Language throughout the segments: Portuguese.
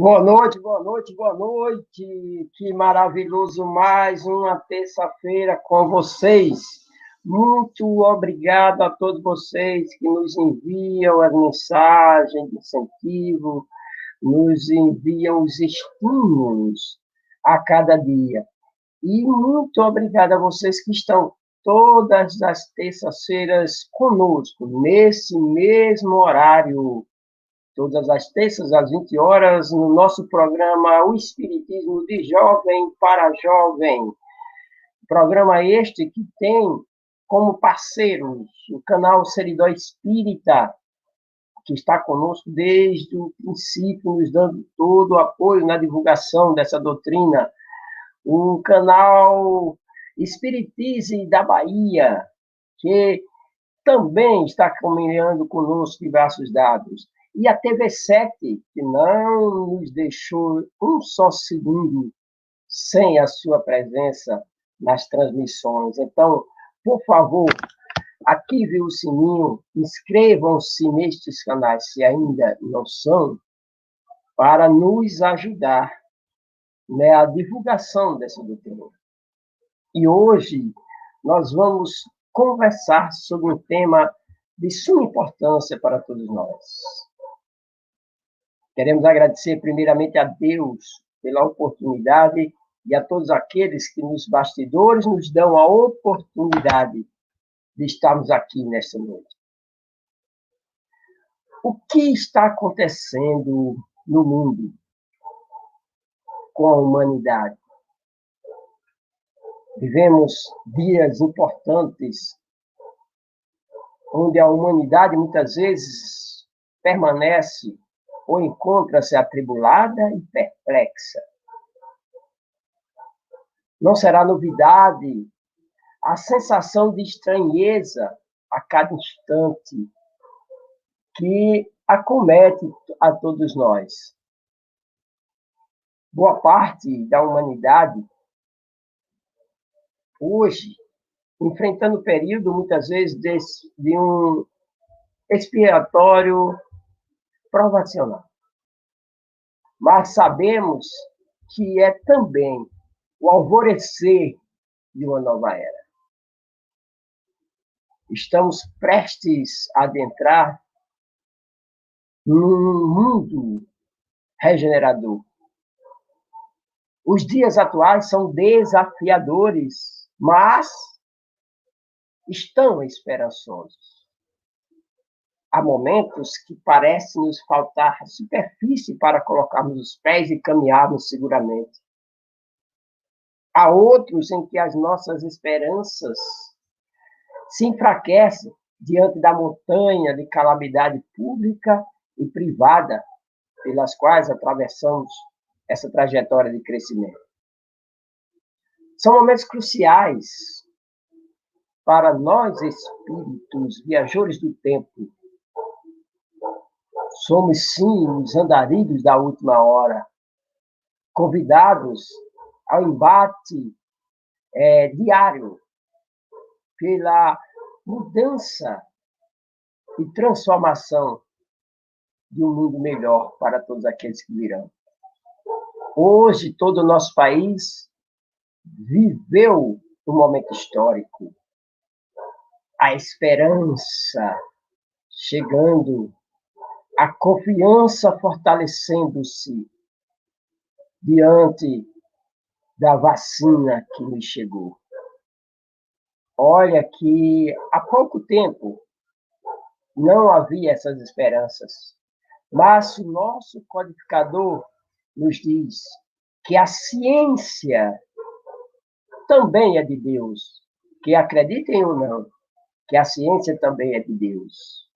Boa noite, boa noite, boa noite. Que maravilhoso mais uma terça-feira com vocês. Muito obrigado a todos vocês que nos enviam as mensagens de incentivo, nos enviam os estímulos a cada dia. E muito obrigado a vocês que estão todas as terças-feiras conosco, nesse mesmo horário. Todas as terças, às 20 horas, no nosso programa O Espiritismo de Jovem para Jovem. Programa este que tem como parceiros o canal Seridó Espírita, que está conosco desde o princípio, nos dando todo o apoio na divulgação dessa doutrina. O canal Espiritize da Bahia, que também está caminhando conosco de braços dados. E a TV7, que não nos deixou um só segundo sem a sua presença nas transmissões. Então, por favor, ative o sininho, inscrevam-se nestes canais, se ainda não são, para nos ajudar, né, a divulgação dessa doutrina. E hoje nós vamos conversar sobre um tema de suma importância para todos nós. Queremos agradecer primeiramente a Deus pela oportunidade e a todos aqueles que nos bastidores nos dão a oportunidade de estarmos aqui nesta noite. O que está acontecendo no mundo com a humanidade? Vivemos dias importantes onde a humanidade muitas vezes permanece ou encontra-se atribulada e perplexa. Não será novidade a sensação de estranheza a cada instante que acomete a todos nós. Boa parte da humanidade, hoje, enfrentando o período, muitas vezes, de um expiatório provacional. Mas sabemos que é também o alvorecer de uma nova era. Estamos prestes a adentrar num mundo regenerador. Os dias atuais são desafiadores, mas estão esperançosos. Há momentos que parece nos faltar superfície para colocarmos os pés e caminharmos seguramente. Há outros em que as nossas esperanças se enfraquecem diante da montanha de calamidade pública e privada pelas quais atravessamos essa trajetória de crescimento. São momentos cruciais para nós, espíritos, viajores do tempo. Somos, sim, os andarilhos da última hora, convidados ao embate diário pela mudança e transformação de um mundo melhor para todos aqueles que virão. Hoje, todo o nosso país viveu um momento histórico. A esperança chegando, a confiança fortalecendo-se diante da vacina que nos chegou. Olha que há pouco tempo não havia essas esperanças, mas o nosso codificador nos diz que a ciência também é de Deus, que acreditem ou não, que a ciência também é de Deus.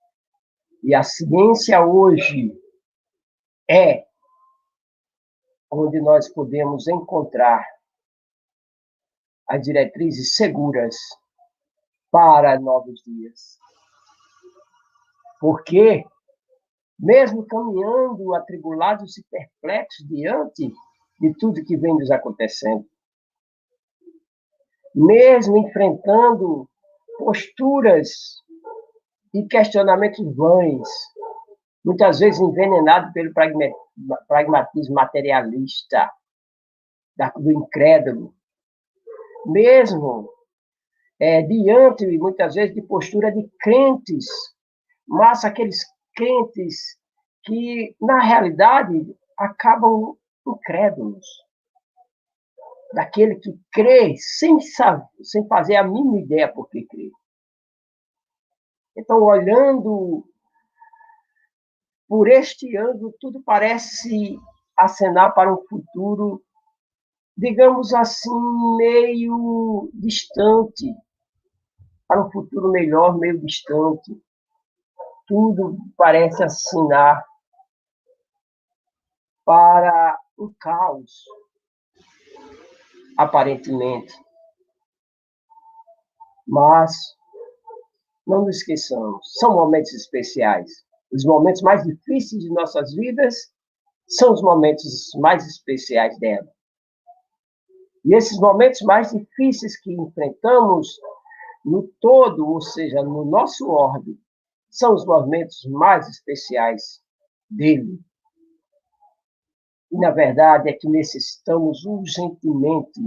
E a ciência hoje é onde nós podemos encontrar as diretrizes seguras para novos dias. Porque, mesmo caminhando atribulados e perplexos diante de tudo que vem nos acontecendo, mesmo enfrentando posturas e questionamentos vãos, muitas vezes envenenado pelo pragmatismo materialista do incrédulo, mesmo diante, muitas vezes, de postura de crentes, mas aqueles crentes que, na realidade, acabam incrédulos, daquele que crê sem saber, sem fazer a mínima ideia por que crê. Então, olhando por este ângulo, tudo parece acenar para um futuro, digamos assim, meio distante, para um futuro melhor, meio distante. Tudo parece assinar para um caos, aparentemente. Mas não nos esqueçamos, são momentos especiais. Os momentos mais difíceis de nossas vidas são os momentos mais especiais dela. E esses momentos mais difíceis que enfrentamos no todo, ou seja, no nosso orbe, são os momentos mais especiais dele. E, na verdade, é que necessitamos urgentemente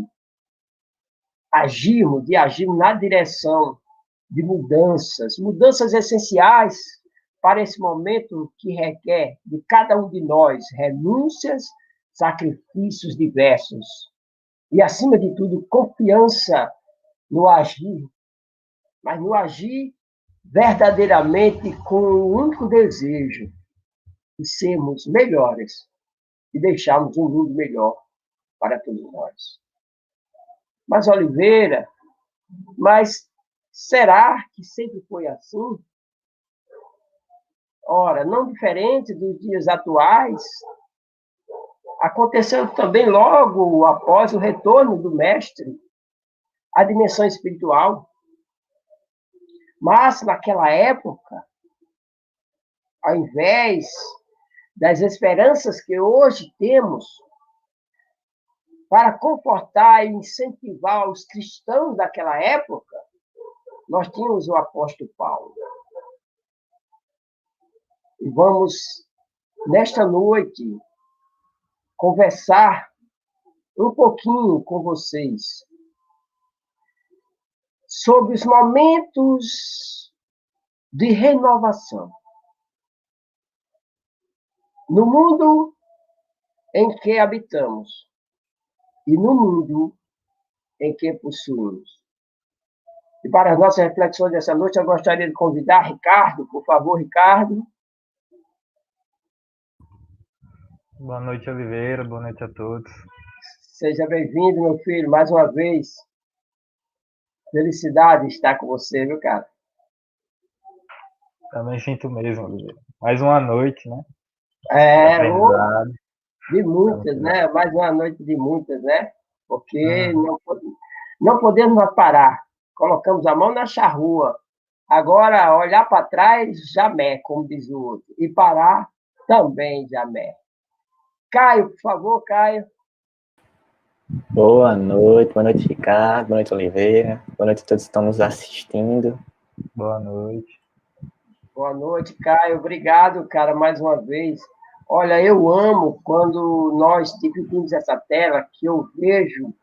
agir na direção de mudanças essenciais para esse momento que requer de cada um de nós renúncias, sacrifícios diversos e, acima de tudo, confiança no agir, mas no agir verdadeiramente com o único desejo de sermos melhores e deixarmos um mundo melhor para todos nós. Mas, Oliveira, mas será que sempre foi assim? Ora, não diferente dos dias atuais, aconteceu também logo após o retorno do Mestre à dimensão espiritual. Mas, naquela época, ao invés das esperanças que hoje temos para confortar e incentivar os cristãos daquela época, nós tínhamos o apóstolo Paulo. E vamos, nesta noite, conversar um pouquinho com vocês sobre os momentos de renovação. No mundo em que habitamos e no mundo em que possuímos. E para as nossas reflexões dessa noite, eu gostaria de convidar Ricardo, por favor, Ricardo. Boa noite, Oliveira. Boa noite a todos. Seja bem-vindo, meu filho, mais uma vez. Felicidade estar com você, viu, cara? Também sinto mesmo, Oliveira. Mais uma noite, né? De muitas, né? Mais uma noite de muitas, né? Porque não podemos parar. Colocamos a mão na charrua. Agora, olhar para trás, jamais, como diz o outro. E parar, também jamais. Caio, por favor, Caio. Boa noite, Ricardo, boa noite, Oliveira, boa noite a todos que estão nos assistindo. Boa noite. Boa noite, Caio. Obrigado, cara, mais uma vez. Olha, eu amo quando nós dividimos essa tela, que eu vejo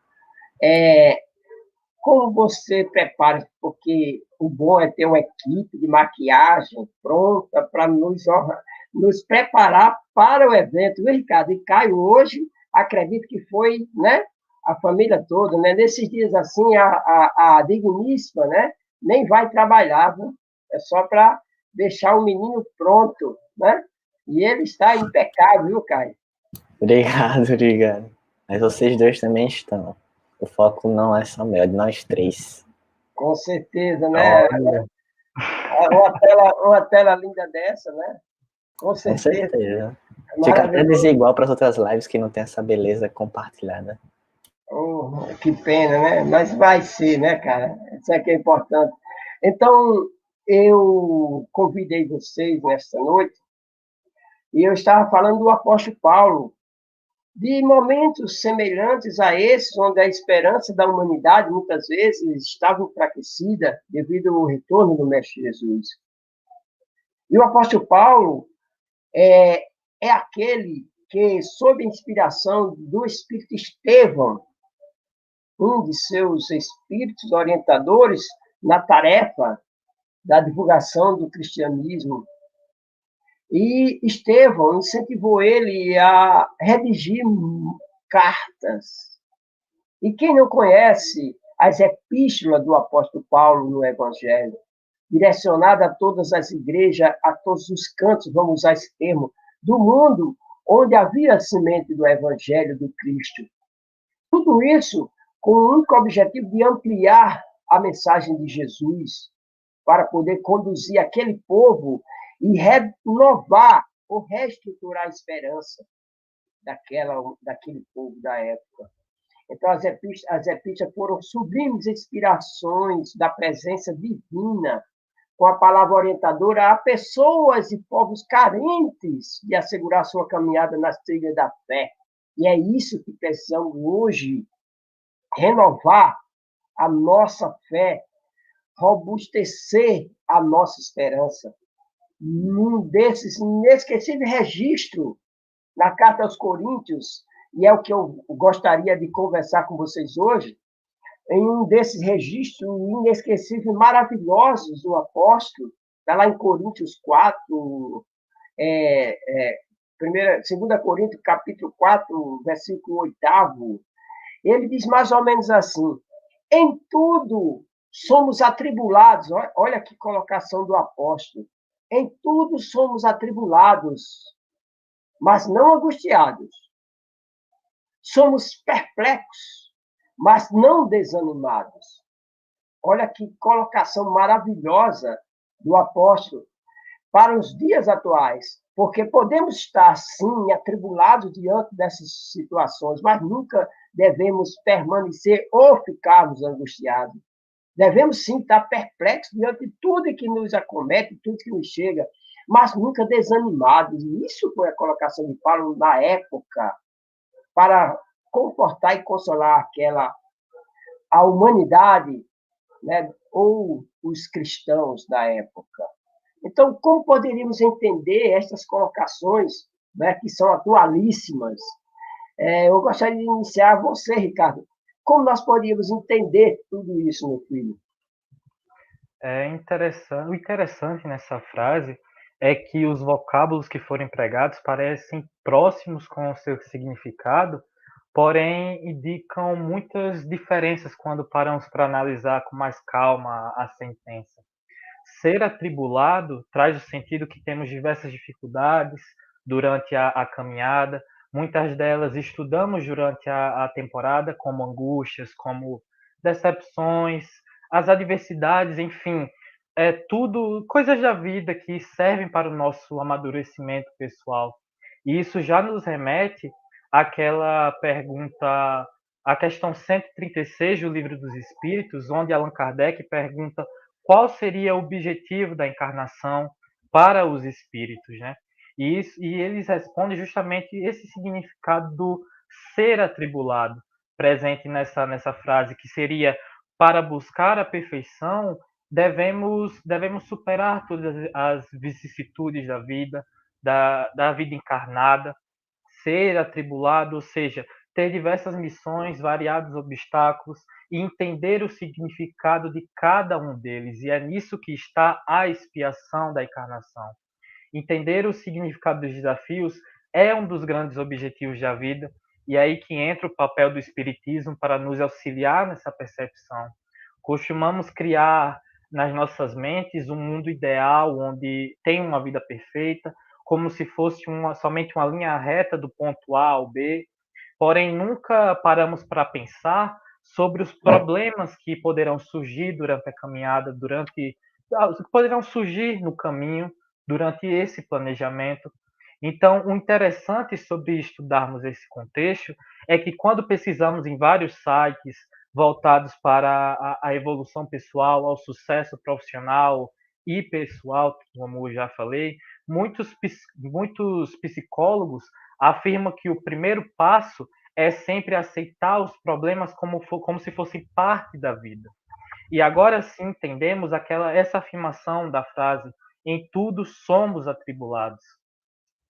como você prepara, porque o bom é ter uma equipe de maquiagem pronta para nos preparar para o evento. Viu, Ricardo? E Caio, hoje, acredito que foi, né, a família toda, né? Nesses dias assim, a digníssima, né, nem vai trabalhar, viu? É só para deixar o menino pronto, né? E ele está impecável, viu, Caio? Obrigado. Mas vocês dois também estão. O foco não é só meu, é de nós três. Com certeza, né? Uma tela linda dessa, né? Com certeza. Fica até desigual para as outras lives que não tem essa beleza compartilhada. Oh, que pena, né? Mas vai ser, né, cara? Isso é que é importante. Então, eu convidei vocês nesta noite e eu estava falando do apóstolo Paulo, de momentos semelhantes a esses, onde a esperança da humanidade muitas vezes estava enfraquecida devido ao retorno do Mestre Jesus. E o apóstolo Paulo, é, é aquele que, sob a inspiração do Espírito Estevão, um de seus espíritos orientadores na tarefa da divulgação do cristianismo, e Estevão incentivou ele a redigir cartas. E quem não conhece as epístolas do apóstolo Paulo no Evangelho, direcionada a todas as igrejas, a todos os cantos, vamos usar esse termo, do mundo onde havia a semente do Evangelho do Cristo. Tudo isso com o único objetivo de ampliar a mensagem de Jesus, para poder conduzir aquele povo e renovar ou reestruturar a esperança daquele povo da época. Então, as epístolas foram sublimes inspirações da presença divina, com a palavra orientadora a pessoas e povos carentes de assegurar sua caminhada nas trilhas da fé. E é isso que precisamos hoje, renovar a nossa fé, robustecer a nossa esperança. Num desses inesquecíveis registros, na carta aos Coríntios, e é o que eu gostaria de conversar com vocês hoje, em um desses registros inesquecíveis e maravilhosos do apóstolo, está lá em Coríntios 4, 2 Coríntios, capítulo 4, versículo 8, ele diz mais ou menos assim: em tudo somos atribulados, olha que colocação do apóstolo, em tudo somos atribulados, mas não angustiados. Somos perplexos, mas não desanimados. Olha que colocação maravilhosa do apóstolo para os dias atuais, porque podemos estar, sim, atribulados diante dessas situações, mas nunca devemos permanecer ou ficarmos angustiados. Devemos, sim, estar perplexos diante de tudo que nos acomete, tudo que nos chega, mas nunca desanimados. E isso foi a colocação de Paulo na época, para confortar e consolar a humanidade, né, ou os cristãos da época. Então, como poderíamos entender essas colocações, né, que são atualíssimas? Eu gostaria de iniciar você, Ricardo. Como nós poderíamos entender tudo isso, meu filho? O interessante nessa frase é que os vocábulos que foram empregados parecem próximos com o seu significado, porém indicam muitas diferenças quando paramos para analisar com mais calma a sentença. Ser atribulado traz o sentido que temos diversas dificuldades durante a caminhada, muitas delas estudamos durante a temporada, como angústias, como decepções, as adversidades, enfim, é tudo coisas da vida que servem para o nosso amadurecimento pessoal. E isso já nos remete àquela pergunta, à questão 136 do Livro dos Espíritos, onde Allan Kardec pergunta qual seria o objetivo da encarnação para os espíritos, né? E eles respondem justamente esse significado do ser atribulado, presente nessa frase, que seria: para buscar a perfeição, devemos superar todas as vicissitudes da vida, da vida encarnada, ser atribulado, ou seja, ter diversas missões, variados obstáculos e entender o significado de cada um deles. E é nisso que está a expiação da encarnação. Entender o significado dos desafios é um dos grandes objetivos da vida, e é aí que entra o papel do espiritismo para nos auxiliar nessa percepção. Costumamos criar nas nossas mentes um mundo ideal onde tem uma vida perfeita, como se fosse somente uma linha reta do ponto A ao B, porém nunca paramos para pensar sobre os problemas que poderão surgir durante a caminhada, que poderão surgir no caminho durante esse planejamento. Então, o interessante sobre estudarmos esse contexto é que quando pesquisamos em vários sites voltados para a evolução pessoal, ao sucesso profissional e pessoal, como eu já falei, muitos psicólogos afirmam que o primeiro passo é sempre aceitar os problemas como se fossem parte da vida. E agora sim entendemos essa afirmação da frase: em tudo somos atribulados.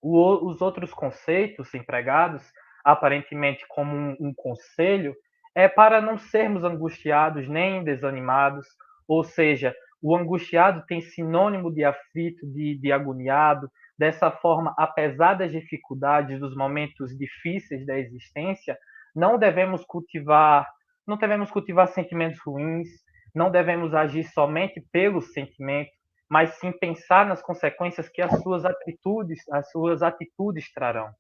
Os outros conceitos empregados, aparentemente como um conselho, é para não sermos angustiados nem desanimados, ou seja, o angustiado tem sinônimo de aflito, de agoniado. Dessa forma, apesar das dificuldades, dos momentos difíceis da existência, não devemos cultivar, não devemos cultivar sentimentos ruins, não devemos agir somente pelo sentimento, mas sim pensar nas consequências que as suas atitudes trarão.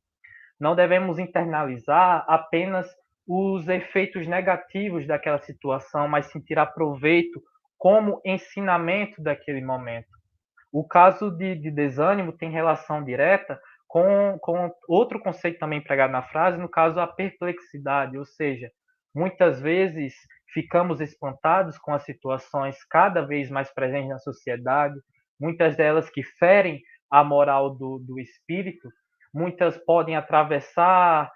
Não devemos internalizar apenas os efeitos negativos daquela situação, mas sim tirar proveito como ensinamento daquele momento. O caso de desânimo tem relação direta com outro conceito também empregado na frase, no caso, a perplexidade, ou seja, muitas vezes ficamos espantados com as situações cada vez mais presentes na sociedade, muitas delas que ferem a moral do espírito, muitas podem atravessar,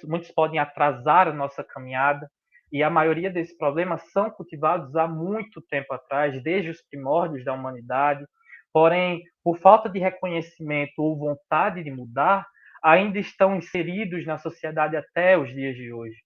muitos podem atrasar a nossa caminhada, e a maioria desses problemas são cultivados há muito tempo atrás, desde os primórdios da humanidade. Porém, por falta de reconhecimento ou vontade de mudar, ainda estão inseridos na sociedade até os dias de hoje.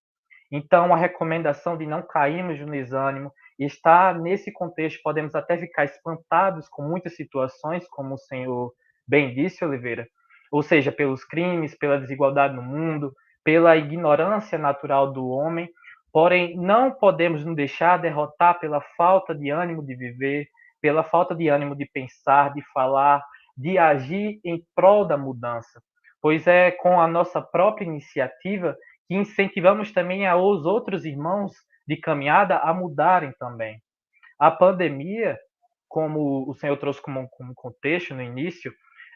Então, a recomendação de não cairmos no desânimo está nesse contexto. Podemos até ficar espantados com muitas situações, como o senhor bem disse, Oliveira, ou seja, pelos crimes, pela desigualdade no mundo, pela ignorância natural do homem. Porém, não podemos nos deixar derrotar pela falta de ânimo de viver, pela falta de ânimo de pensar, de falar, de agir em prol da mudança. Pois é com a nossa própria iniciativa que incentivamos também aos outros irmãos de caminhada a mudarem também. A pandemia, como o senhor trouxe como contexto no início,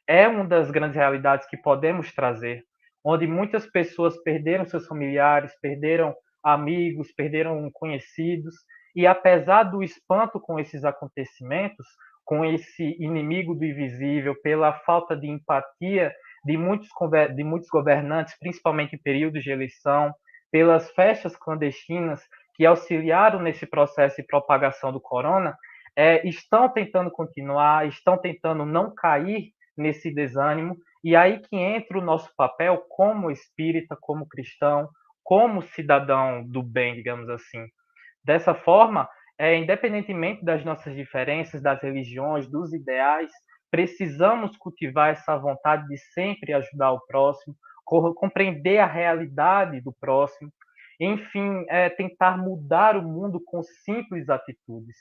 é uma das grandes realidades que podemos trazer, onde muitas pessoas perderam seus familiares, perderam amigos, perderam conhecidos, e apesar do espanto com esses acontecimentos, com esse inimigo do invisível, pela falta de empatia de muitos governantes, principalmente em períodos de eleição, pelas festas clandestinas que auxiliaram nesse processo de propagação do corona, estão tentando continuar, estão tentando não cair nesse desânimo, e aí que entra o nosso papel como espírita, como cristão, como cidadão do bem, digamos assim. Dessa forma, independentemente das nossas diferenças, das religiões, dos ideais, precisamos cultivar essa vontade de sempre ajudar o próximo, compreender a realidade do próximo, enfim, tentar mudar o mundo com simples atitudes.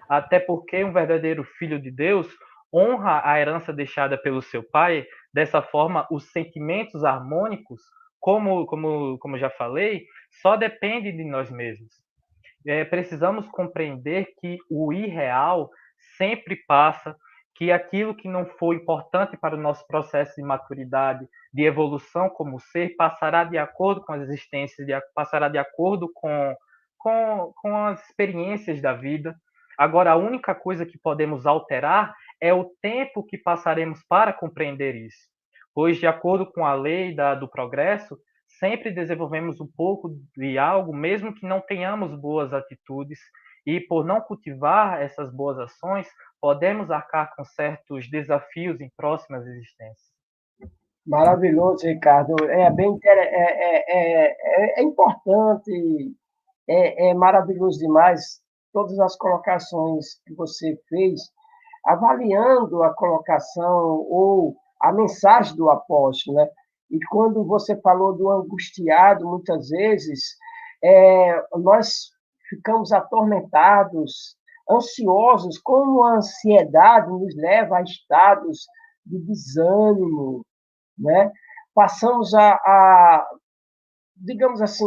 Até porque um verdadeiro filho de Deus honra a herança deixada pelo seu pai, dessa forma, os sentimentos harmônicos, como já falei, só dependem de nós mesmos. Precisamos compreender que o irreal sempre passa, que aquilo que não for importante para o nosso processo de maturidade, de evolução como ser, passará de acordo com as existências, passará de acordo com as experiências da vida. Agora, a única coisa que podemos alterar é o tempo que passaremos para compreender isso. Pois, de acordo com a lei do progresso, sempre desenvolvemos um pouco de algo, mesmo que não tenhamos boas atitudes, e por não cultivar essas boas ações, podemos arcar com certos desafios em próximas existências. Maravilhoso, Ricardo. É importante, é maravilhoso demais todas as colocações que você fez, avaliando a colocação ou a mensagem do apóstolo, né? E quando você falou do angustiado, muitas vezes, nós ficamos atormentados, ansiosos, como a ansiedade nos leva a estados de desânimo, né? Passamos digamos assim,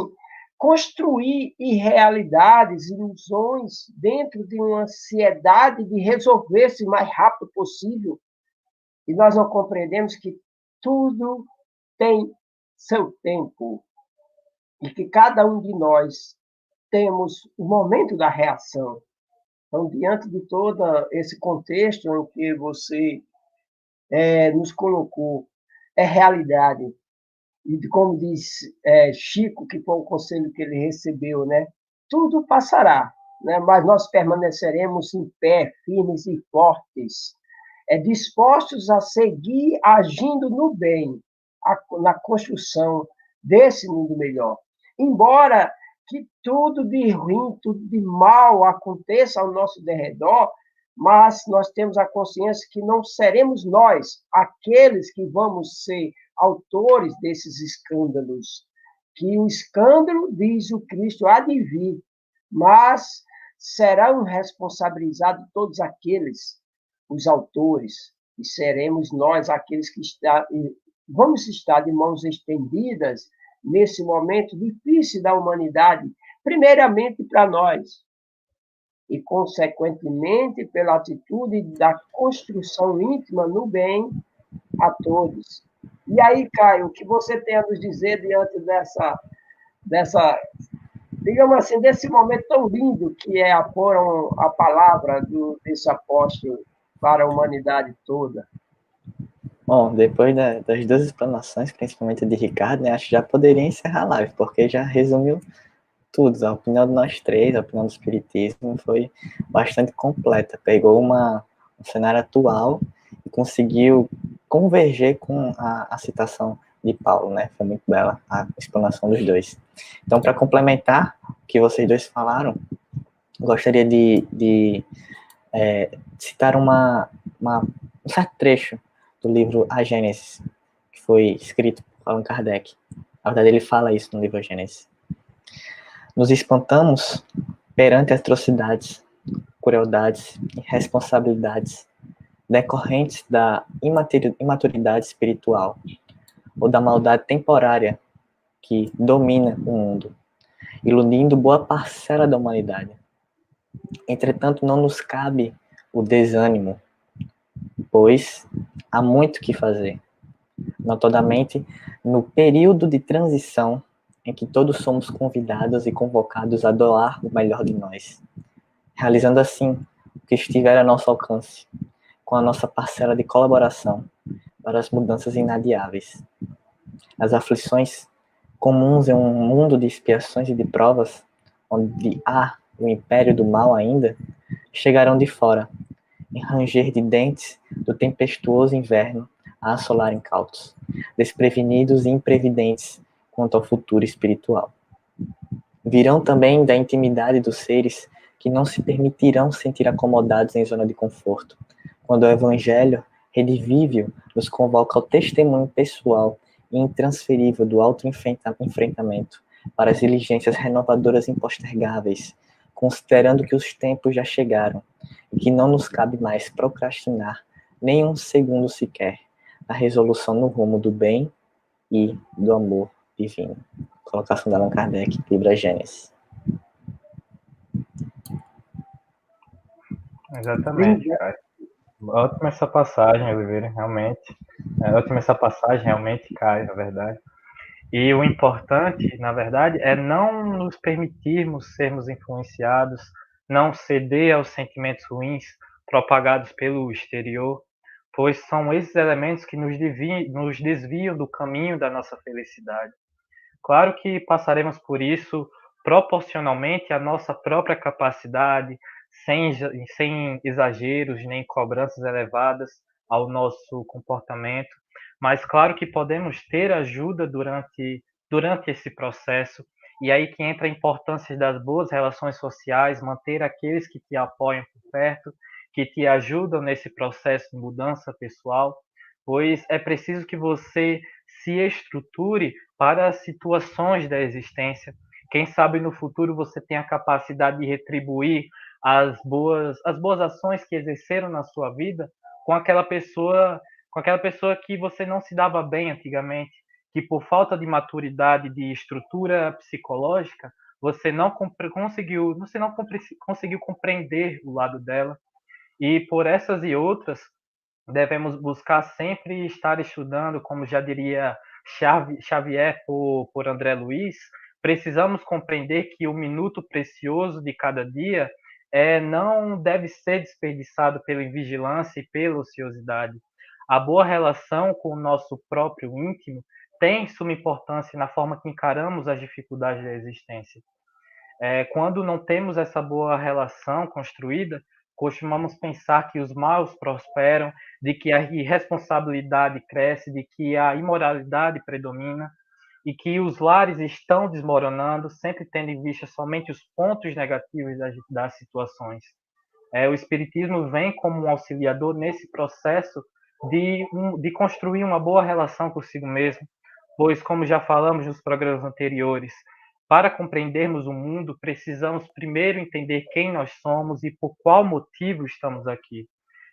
construir irrealidades, ilusões dentro de uma ansiedade de resolver-se o mais rápido possível, e nós não compreendemos que tudo tem seu tempo e que cada um de nós temos o momento da reação. Então, diante de todo esse contexto em que você nos colocou, é realidade. E como diz Chico, que foi o conselho que ele recebeu, né? Tudo passará, né? Mas nós permaneceremos em pé, firmes e fortes. dispostos a seguir agindo no bem, na construção desse mundo melhor. Embora que tudo de ruim, tudo de mal aconteça ao nosso derredor, mas nós temos a consciência que não seremos nós aqueles que vamos ser autores desses escândalos. Que o escândalo, diz o Cristo, há de vir, mas serão responsabilizados todos aqueles, os autores, e seremos nós aqueles que vamos estar de mãos estendidas nesse momento difícil da humanidade, primeiramente para nós, e, consequentemente, pela atitude da construção íntima no bem a todos. E aí, Caio, o que você tem a nos dizer diante dessa digamos assim, desse momento tão lindo que é a palavra desse apóstolo para a humanidade toda? Bom, depois das duas explanações, principalmente de Ricardo, né, acho que já poderia encerrar a live, porque já resumiu tudo. A opinião de nós três, a opinião do Espiritismo foi bastante completa. Pegou um cenário atual e conseguiu converger com a citação de Paulo, né? Foi muito bela a explanação dos dois. Então, para complementar o que vocês dois falaram, gostaria de citar um certo trecho do livro A Gênesis, que foi escrito por Allan Kardec. Na verdade, ele fala isso no livro A Gênesis. Nos espantamos perante atrocidades, crueldades e responsabilidades decorrentes da imaturidade espiritual ou da maldade temporária que domina o mundo, iludindo boa parcela da humanidade. Entretanto, não nos cabe o desânimo, pois há muito que fazer, notadamente no período de transição em que todos somos convidados e convocados a doar o melhor de nós, realizando assim o que estiver a nosso alcance, com a nossa parcela de colaboração para as mudanças inadiáveis. As aflições comuns em um mundo de expiações e de provas, onde há o império do mal ainda, chegarão de fora, em ranger de dentes do tempestuoso inverno a assolar incautos, desprevenidos e imprevidentes quanto ao futuro espiritual. Virão também da intimidade dos seres que não se permitirão sentir acomodados em zona de conforto, quando o Evangelho redivívio nos convoca ao testemunho pessoal e intransferível do auto-enfrentamento para as diligências renovadoras impostergáveis, considerando que os tempos já chegaram e que não nos cabe mais procrastinar nem um segundo sequer a resolução no rumo do bem e do amor divino. Colocação de Allan Kardec, livro A Gênesis. Exatamente, cara. Ótima essa passagem, Oliveira, realmente. Ótima essa passagem, realmente, Caio, na verdade. E o importante, na verdade, é não nos permitirmos sermos influenciados, não ceder aos sentimentos ruins propagados pelo exterior, pois são esses elementos que nos desviam do caminho da nossa felicidade. Claro que passaremos por isso proporcionalmente à nossa própria capacidade, sem exageros nem cobranças elevadas ao nosso comportamento, mas claro que podemos ter ajuda durante esse processo, e aí que entra a importância das boas relações sociais, manter aqueles que te apoiam por perto, que te ajudam nesse processo de mudança pessoal, pois é preciso que você se estruture para as situações da existência. Quem sabe no futuro você tem a capacidade de retribuir as boas ações que exerceram na sua vida com aquela pessoa que você não se dava bem antigamente, que por falta de maturidade, de estrutura psicológica, você não conseguiu compreender o lado dela. E por essas e outras, devemos buscar sempre estar estudando, como já diria Xavier por André Luiz, precisamos compreender que o minuto precioso de cada dia não deve ser desperdiçado pela invigilância e pela ociosidade. A boa relação com o nosso próprio íntimo tem suma importância na forma que encaramos as dificuldades da existência. Quando não temos essa boa relação construída, Costumamos pensar que os maus prosperam, de que a irresponsabilidade cresce, de que a imoralidade predomina e que os lares estão desmoronando, sempre tendo em vista somente os pontos negativos das situações. O Espiritismo vem como um auxiliador nesse processo de construir uma boa relação consigo mesmo, pois, como já falamos nos programas anteriores, para compreendermos o mundo, precisamos primeiro entender quem nós somos e por qual motivo estamos aqui.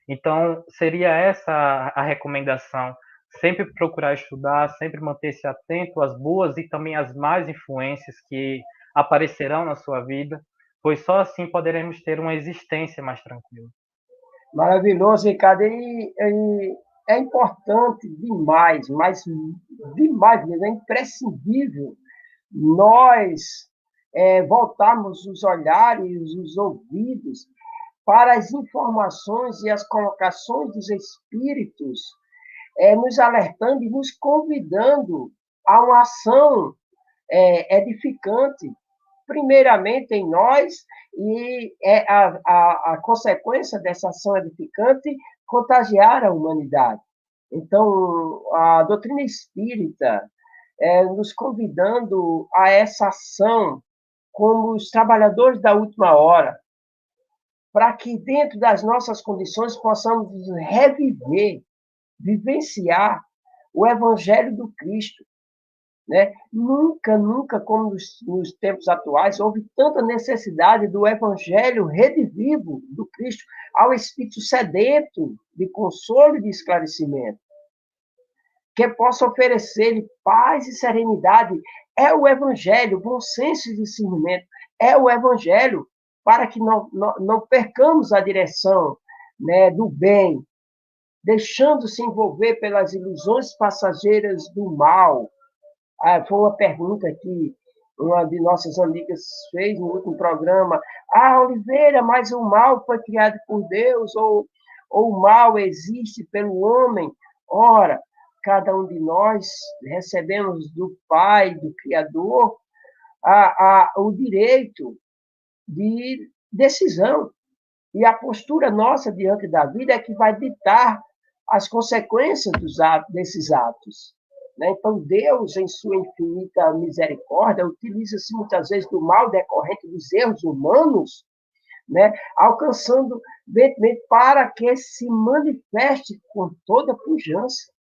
Então, seria essa a recomendação: sempre procurar estudar, sempre manter-se atento às boas e também às más influências que aparecerão na sua vida, pois só assim poderemos ter uma existência mais tranquila. Maravilhoso, Ricardo. É importante demais, mas demais mesmo, é imprescindível nós voltarmos os olhares, os ouvidos para as informações e as colocações dos espíritos, nos alertando e nos convidando a uma ação edificante, primeiramente em nós, e a consequência dessa ação edificante contagiar a humanidade. Então, a doutrina espírita nos convidando a essa ação como os trabalhadores da última hora, para que dentro das nossas condições possamos reviver, vivenciar o Evangelho do Cristo. Né? Nunca, como nos tempos atuais, houve tanta necessidade do Evangelho redivivo do Cristo ao espírito sedento de consolo e de esclarecimento, que possa oferecer paz e serenidade. É o Evangelho, bom senso e discernimento. É o Evangelho para que não percamos a direção, né, do bem, deixando-se envolver pelas ilusões passageiras do mal. Foi uma pergunta que uma de nossas amigas fez no último programa. Oliveira, mas o mal foi criado por Deus ou o mal existe pelo homem? Ora, cada um de nós recebemos do Pai, do Criador, o direito de decisão. E a postura nossa diante da vida é que vai ditar as consequências desses atos. Então, Deus, em sua infinita misericórdia, utiliza-se muitas vezes do mal decorrente dos erros humanos, né, alcançando evidentemente para que se manifeste com toda pujança,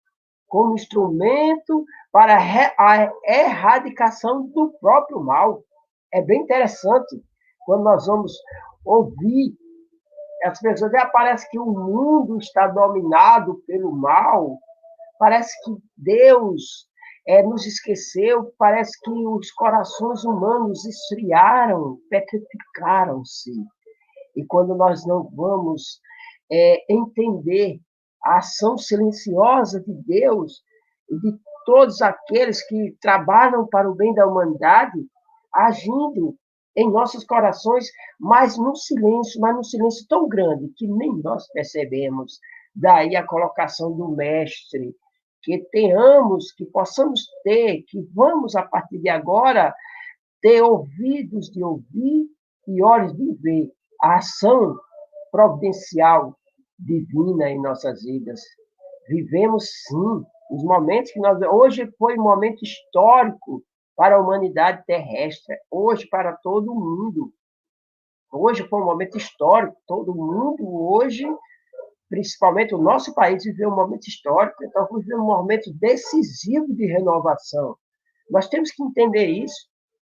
como instrumento para a erradicação do próprio mal. É bem interessante quando nós vamos ouvir as pessoas, parece que o mundo está dominado pelo mal, parece que Deus nos esqueceu, parece que os corações humanos esfriaram, petrificaram-se. E quando nós não vamos entender a ação silenciosa de Deus e de todos aqueles que trabalham para o bem da humanidade, agindo em nossos corações, mas num silêncio tão grande que nem nós percebemos. Daí a colocação do mestre, que possamos ter, que vamos, a partir de agora, ter ouvidos de ouvir e olhos de ver a ação providencial divina em nossas vidas. Vivemos, sim, os momentos que nós... Hoje foi um momento histórico para a humanidade terrestre, hoje para todo mundo. Hoje foi um momento histórico, todo mundo hoje, principalmente o nosso país, viveu um momento histórico, então viveu um momento decisivo de renovação. Nós temos que entender isso.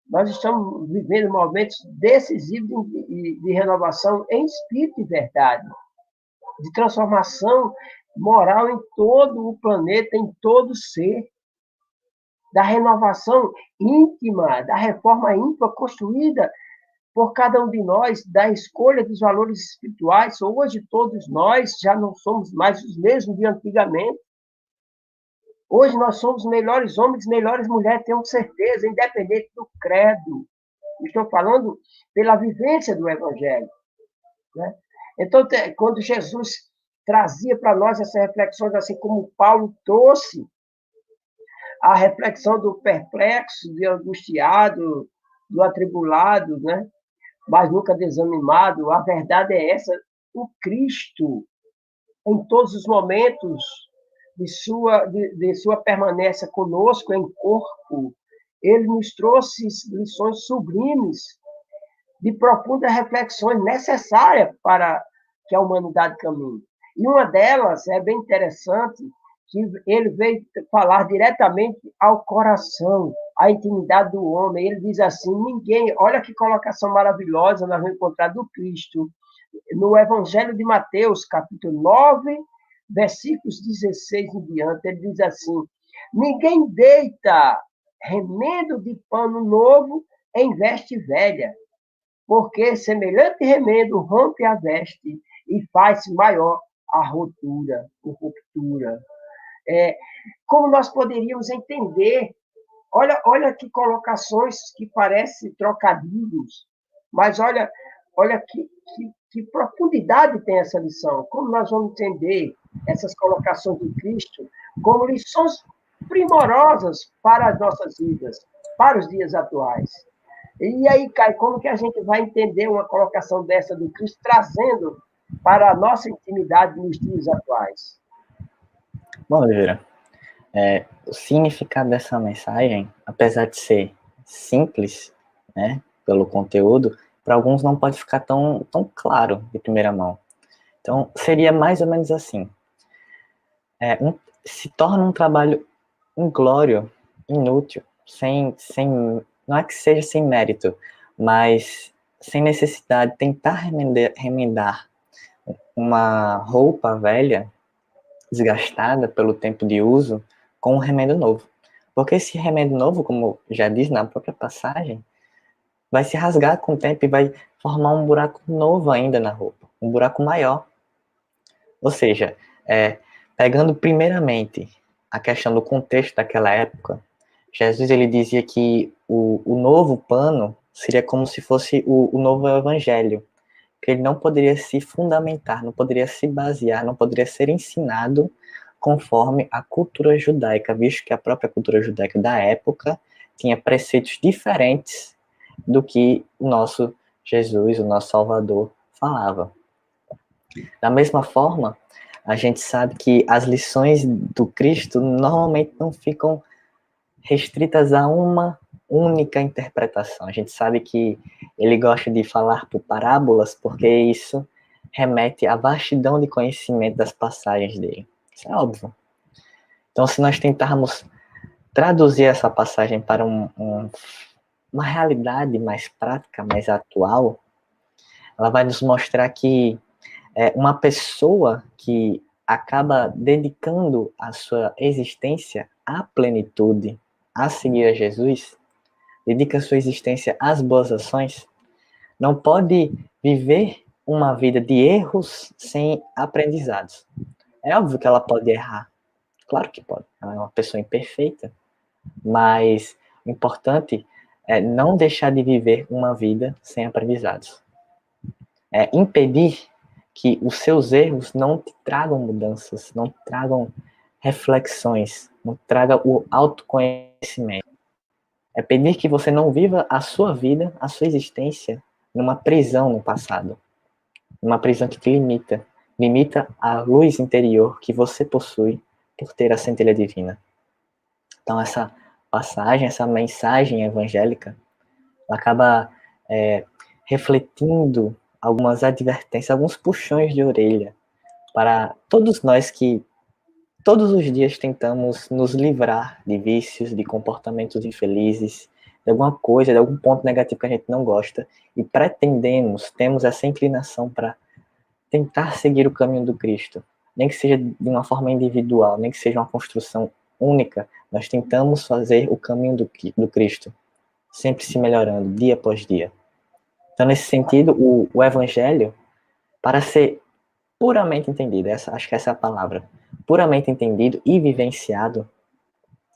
Nós estamos vivendo momentos decisivos de renovação em espírito e verdade, de transformação moral em todo o planeta, em todo ser, da renovação íntima, da reforma íntima construída por cada um de nós, da escolha dos valores espirituais. Hoje, todos nós já não somos mais os mesmos de antigamente. Hoje, nós somos melhores homens, melhores mulheres, tenho certeza, independente do credo. Estou falando pela vivência do Evangelho. Né? Então, quando Jesus trazia para nós essas reflexões, assim como Paulo trouxe a reflexão do perplexo, do angustiado, do atribulado, né? Mas nunca desanimado. A verdade é essa. o Cristo, em todos os momentos de sua permanência conosco em corpo, ele nos trouxe lições sublimes de profundas reflexões necessárias para que a humanidade caminhe. E uma delas é bem interessante, que ele veio falar diretamente ao coração, à intimidade do homem. Ele diz assim, ninguém... Olha que colocação maravilhosa nós vamos encontrar do Cristo. No Evangelho de Mateus, capítulo 9, versículos 16 em diante, ele diz assim, ninguém deita remendo de pano novo em veste velha, porque semelhante remendo rompe a veste e faz maior a rotura, a ruptura. Como nós poderíamos entender? Olha que colocações que parecem trocadilhos, mas olha que profundidade tem essa lição. Como nós vamos entender essas colocações de Cristo como lições primorosas para as nossas vidas, para os dias atuais. E aí, Caio, como que a gente vai entender uma colocação dessa do Cristo trazendo para a nossa intimidade nos dias atuais? Bom, Oliveira, o significado dessa mensagem, apesar de ser simples, né, pelo conteúdo, para alguns não pode ficar tão claro de primeira mão. Então, seria mais ou menos assim. Se torna um trabalho inglório, inútil, não é que seja sem mérito, mas sem necessidade de tentar remendar uma roupa velha, desgastada pelo tempo de uso, com um remendo novo. Porque esse remendo novo, como já diz na própria passagem, vai se rasgar com o tempo e vai formar um buraco novo ainda na roupa, um buraco maior. Ou seja, pegando primeiramente a questão do contexto daquela época, Jesus ele dizia que o novo pano seria como se fosse o novo evangelho, que ele não poderia se fundamentar, não poderia se basear, não poderia ser ensinado conforme a cultura judaica, visto que a própria cultura judaica da época tinha preceitos diferentes do que o nosso Jesus, o nosso Salvador, falava. Da mesma forma, a gente sabe que as lições do Cristo normalmente não ficam restritas a uma única interpretação. A gente sabe que ele gosta de falar por parábolas, porque isso remete à vastidão de conhecimento das passagens dele. Isso é óbvio. Então, se nós tentarmos traduzir essa passagem para uma realidade mais prática, mais atual, ela vai nos mostrar que uma pessoa que acaba dedicando a sua existência à plenitude, a seguir a Jesus, dedica a sua existência às boas ações, não pode viver uma vida de erros sem aprendizados. É óbvio que ela pode errar, claro que pode, ela é uma pessoa imperfeita, mas o importante é não deixar de viver uma vida sem aprendizados. Impedir que os seus erros não te tragam mudanças, não tragam reflexões, não traga o autoconhecimento. É pedir que você não viva a sua vida, a sua existência, numa prisão no passado. Numa prisão que te limita a luz interior que você possui por ter a centelha divina. Então essa passagem, essa mensagem evangélica, ela acaba refletindo algumas advertências, alguns puxões de orelha para todos nós que todos os dias tentamos nos livrar de vícios, de comportamentos infelizes, de alguma coisa, de algum ponto negativo que a gente não gosta e temos essa inclinação para tentar seguir o caminho do Cristo, nem que seja de uma forma individual, nem que seja uma construção única, nós tentamos fazer o caminho do Cristo, sempre se melhorando, dia após dia. Então, nesse sentido, o Evangelho, para ser puramente entendido, acho que essa é a palavra, puramente entendido e vivenciado,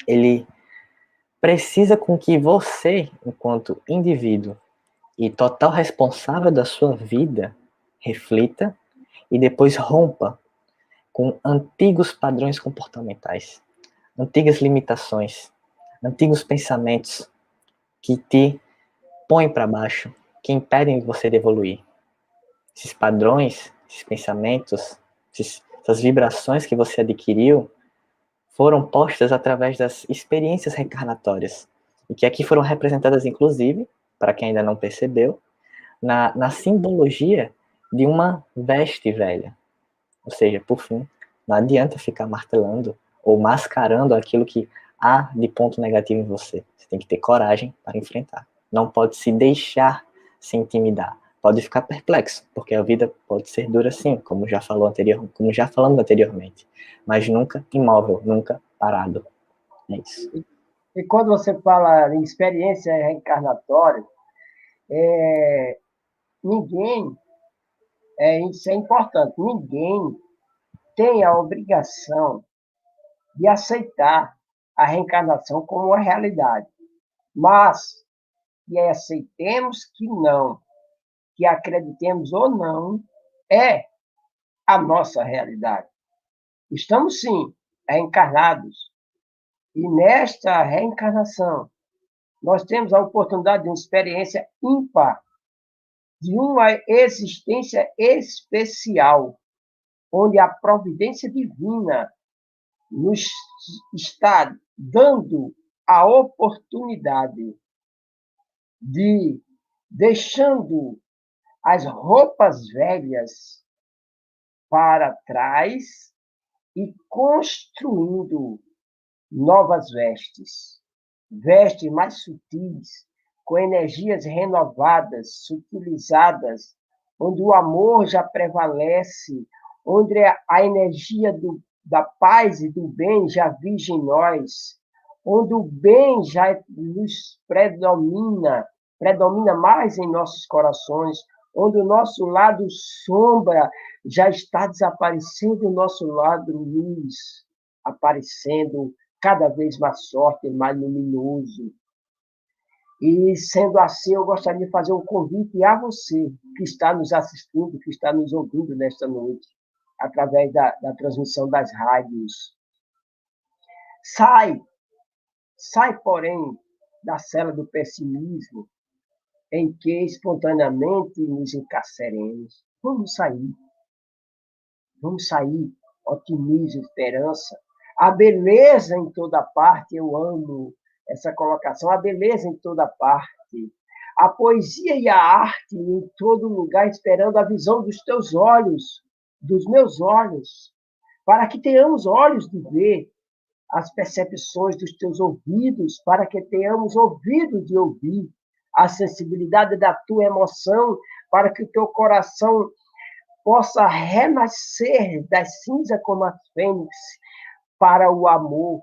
ele precisa com que você, enquanto indivíduo e total responsável da sua vida, reflita e depois rompa com antigos padrões comportamentais, antigas limitações, antigos pensamentos que te põem para baixo, que impedem você de evoluir. Esses esses pensamentos, essas vibrações que você adquiriu, foram postas através das experiências reencarnatórias, e que aqui foram representadas, inclusive, para quem ainda não percebeu, na simbologia de uma veste velha. Ou seja, por fim, não adianta ficar martelando ou mascarando aquilo que há de ponto negativo em você. Você tem que ter coragem para enfrentar. Não pode se deixar se intimidar. Pode ficar perplexo, porque a vida pode ser dura sim, como já falamos anteriormente, mas nunca imóvel, nunca parado. É isso. E quando você fala em experiência reencarnatória, ninguém, isso é importante, ninguém tem a obrigação de aceitar a reencarnação como uma realidade. Mas que aceitemos que não, que acreditemos ou não, é a nossa realidade. Estamos, sim, reencarnados. E nesta reencarnação, nós temos a oportunidade de uma experiência ímpar, de uma existência especial, onde a providência divina nos está dando a oportunidade de, deixando as roupas velhas para trás e construindo novas vestes, vestes mais sutis, com energias renovadas, sutilizadas, onde o amor já prevalece, onde a energia da paz e do bem já vige em nós, onde o bem já nos predomina mais em nossos corações, onde o nosso lado sombra já está desaparecendo, o nosso lado luz aparecendo cada vez mais forte e mais luminoso. E, sendo assim, eu gostaria de fazer um convite a você que está nos assistindo, que está nos ouvindo nesta noite, através da transmissão das rádios. Sai, porém, da cela do pessimismo, em que espontaneamente nos encarceremos. Vamos sair, otimismo, esperança. A beleza em toda parte, eu amo essa colocação, a beleza em toda parte. A poesia e a arte em todo lugar, esperando a visão dos teus olhos, dos meus olhos, para que tenhamos olhos de ver, as percepções dos teus ouvidos, para que tenhamos ouvidos de ouvir, a sensibilidade da tua emoção, para que o teu coração possa renascer das cinzas como a fênix para o amor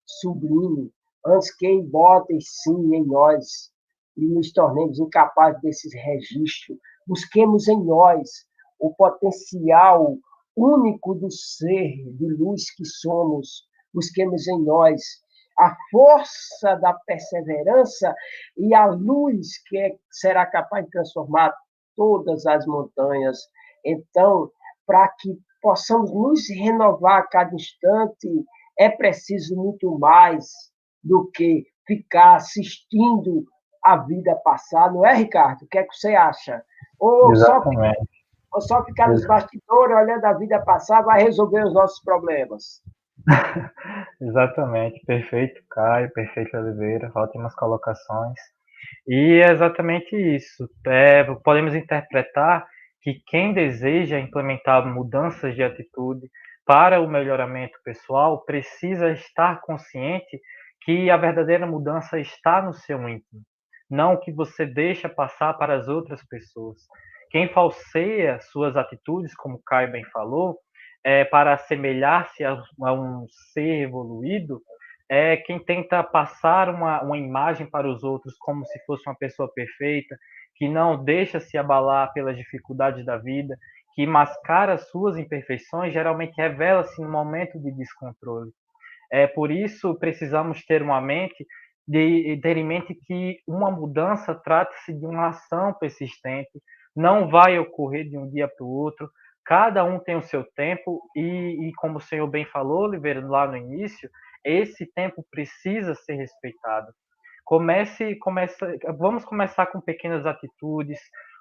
sublime, antes que embotem sim em nós e nos tornemos incapazes desses registros. Busquemos em nós o potencial único do ser de luz que somos. Busquemos em nós a força da perseverança e a luz que será capaz de transformar todas as montanhas. Então, para que possamos nos renovar a cada instante, é preciso muito mais do que ficar assistindo a vida passar, não é, Ricardo? O que é que você acha? Exatamente. Ou só ficar nos bastidores olhando a vida passar vai resolver os nossos problemas? Exatamente, perfeito, Caio, perfeito, Oliveira, ótimas colocações. E é exatamente isso. Podemos interpretar que quem deseja implementar mudanças de atitude para o melhoramento pessoal precisa estar consciente que a verdadeira mudança está no seu íntimo, não o que você deixa passar para as outras pessoas. Quem falseia suas atitudes, como o Caio bem falou, para assemelhar-se a um ser evoluído, é quem tenta passar uma imagem para os outros como se fosse uma pessoa perfeita, que não deixa se abalar pelas dificuldades da vida, que mascara suas imperfeições, geralmente revela-se no momento de descontrole. Por isso, precisamos ter uma mente ter em mente que uma mudança trata-se de uma ação persistente, não vai ocorrer de um dia para o outro, cada um tem o seu tempo e como o senhor bem falou, Oliveira, lá no início, esse tempo precisa ser respeitado. Vamos começar com pequenas atitudes,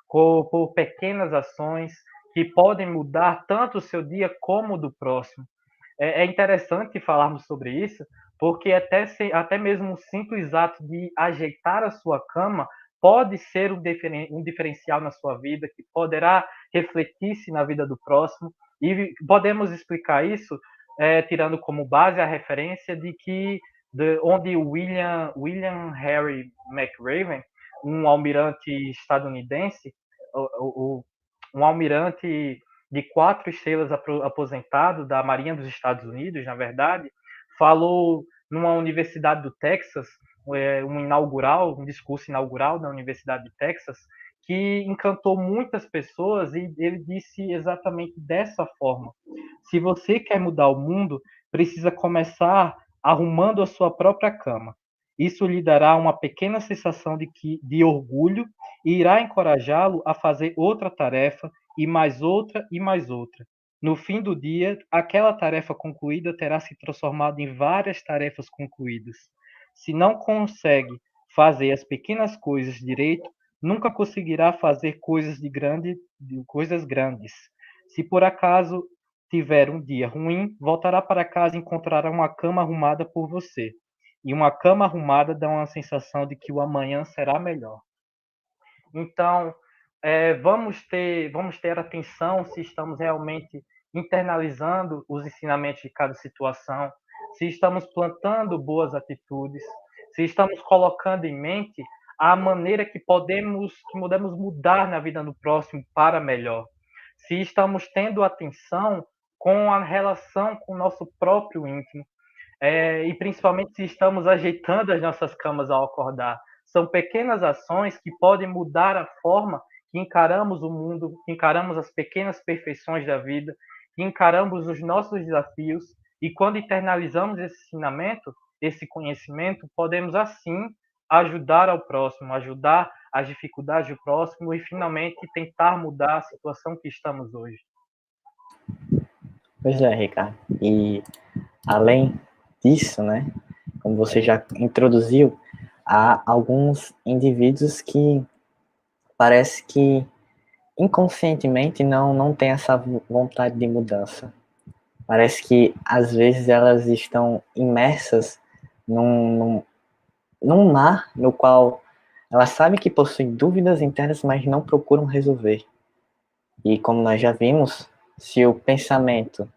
por pequenas ações que podem mudar tanto o seu dia como o do próximo. É interessante falarmos sobre isso, porque até mesmo o simples ato de ajeitar a sua cama pode ser um diferencial na sua vida, que poderá refletir-se na vida do próximo, e podemos explicar isso tirando como base a referência onde William Henry McRaven, um almirante estadunidense, um almirante de 4 estrelas aposentado da Marinha dos Estados Unidos, na verdade, falou numa universidade do Texas, um discurso inaugural da Universidade de Texas, que encantou muitas pessoas, e ele disse exatamente dessa forma: se você quer mudar o mundo, precisa começar arrumando a sua própria cama. Isso lhe dará uma pequena sensação de orgulho e irá encorajá-lo a fazer outra tarefa, e mais outra, e mais outra. No fim do dia, aquela tarefa concluída terá se transformado em várias tarefas concluídas. Se não consegue fazer as pequenas coisas direito, nunca conseguirá fazer coisas grandes. Se por acaso tiver um dia ruim, voltará para casa e encontrará uma cama arrumada por você. E uma cama arrumada dá uma sensação de que o amanhã será melhor. Então, vamos ter atenção se estamos realmente internalizando os ensinamentos de cada situação, se estamos plantando boas atitudes, se estamos colocando em mente a maneira que podemos mudar na vida do próximo para melhor, se estamos tendo atenção com a relação com o nosso próprio íntimo, e principalmente se estamos ajeitando as nossas camas ao acordar. São pequenas ações que podem mudar a forma que encaramos o mundo, que encaramos as pequenas perfeições da vida, que encaramos os nossos desafios, e quando internalizamos esse ensinamento, esse conhecimento, podemos assim ajudar ao próximo, ajudar as dificuldades do próximo e finalmente tentar mudar a situação que estamos hoje. Pois é, Ricardo. E além disso, né, como você já introduziu, há alguns indivíduos que parece que inconscientemente não tem essa vontade de mudança. Parece que às vezes elas estão imersas num mar no qual elas sabem que possuem dúvidas internas, mas não procuram resolver. E como nós já vimos, se o pensamento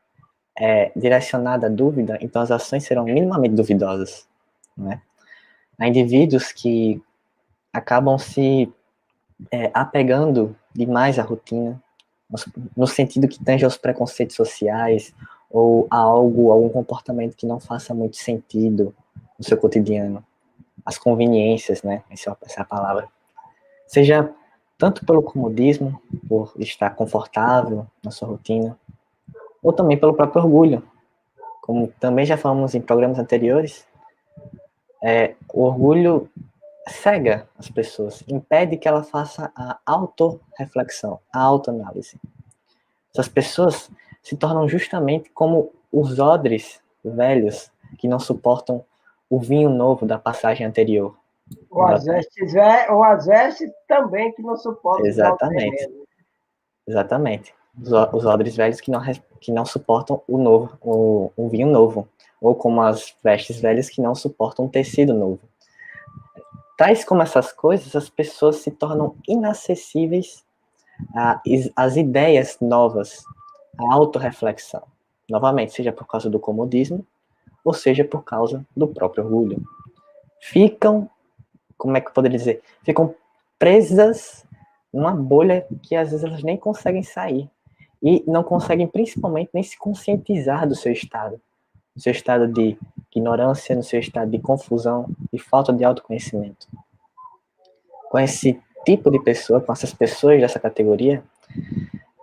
é direcionado à dúvida, então as ações serão minimamente duvidosas, né? Há indivíduos que acabam se apegando demais à rotina, no sentido que tange aos preconceitos sociais ou a algum comportamento que não faça muito sentido no seu cotidiano. As conveniências, né? Essa é a palavra. Seja tanto pelo comodismo, por estar confortável na sua rotina, ou também pelo próprio orgulho. Como também já falamos em programas anteriores, o orgulho cega as pessoas, impede que ela faça a autorreflexão, a autoanálise. Essas pessoas se tornam justamente como os odres velhos que não suportam o vinho novo da passagem anterior. O azeste também que não suporta. Exatamente. Exatamente. Os odres velhos que não suportam o novo, o vinho novo. Ou como as vestes velhas que não suportam o tecido novo. Tais como essas coisas, as pessoas se tornam inacessíveis às ideias novas, à autorreflexão. Novamente, seja por causa do comodismo, ou seja por causa do próprio orgulho. Ficam, como é que eu poderia dizer? Ficam presas numa bolha que às vezes elas nem conseguem sair. E não conseguem, principalmente, nem se conscientizar do seu estado. No seu estado de ignorância, no seu estado de confusão, de falta de autoconhecimento. Com esse tipo de pessoa, com essas pessoas dessa categoria,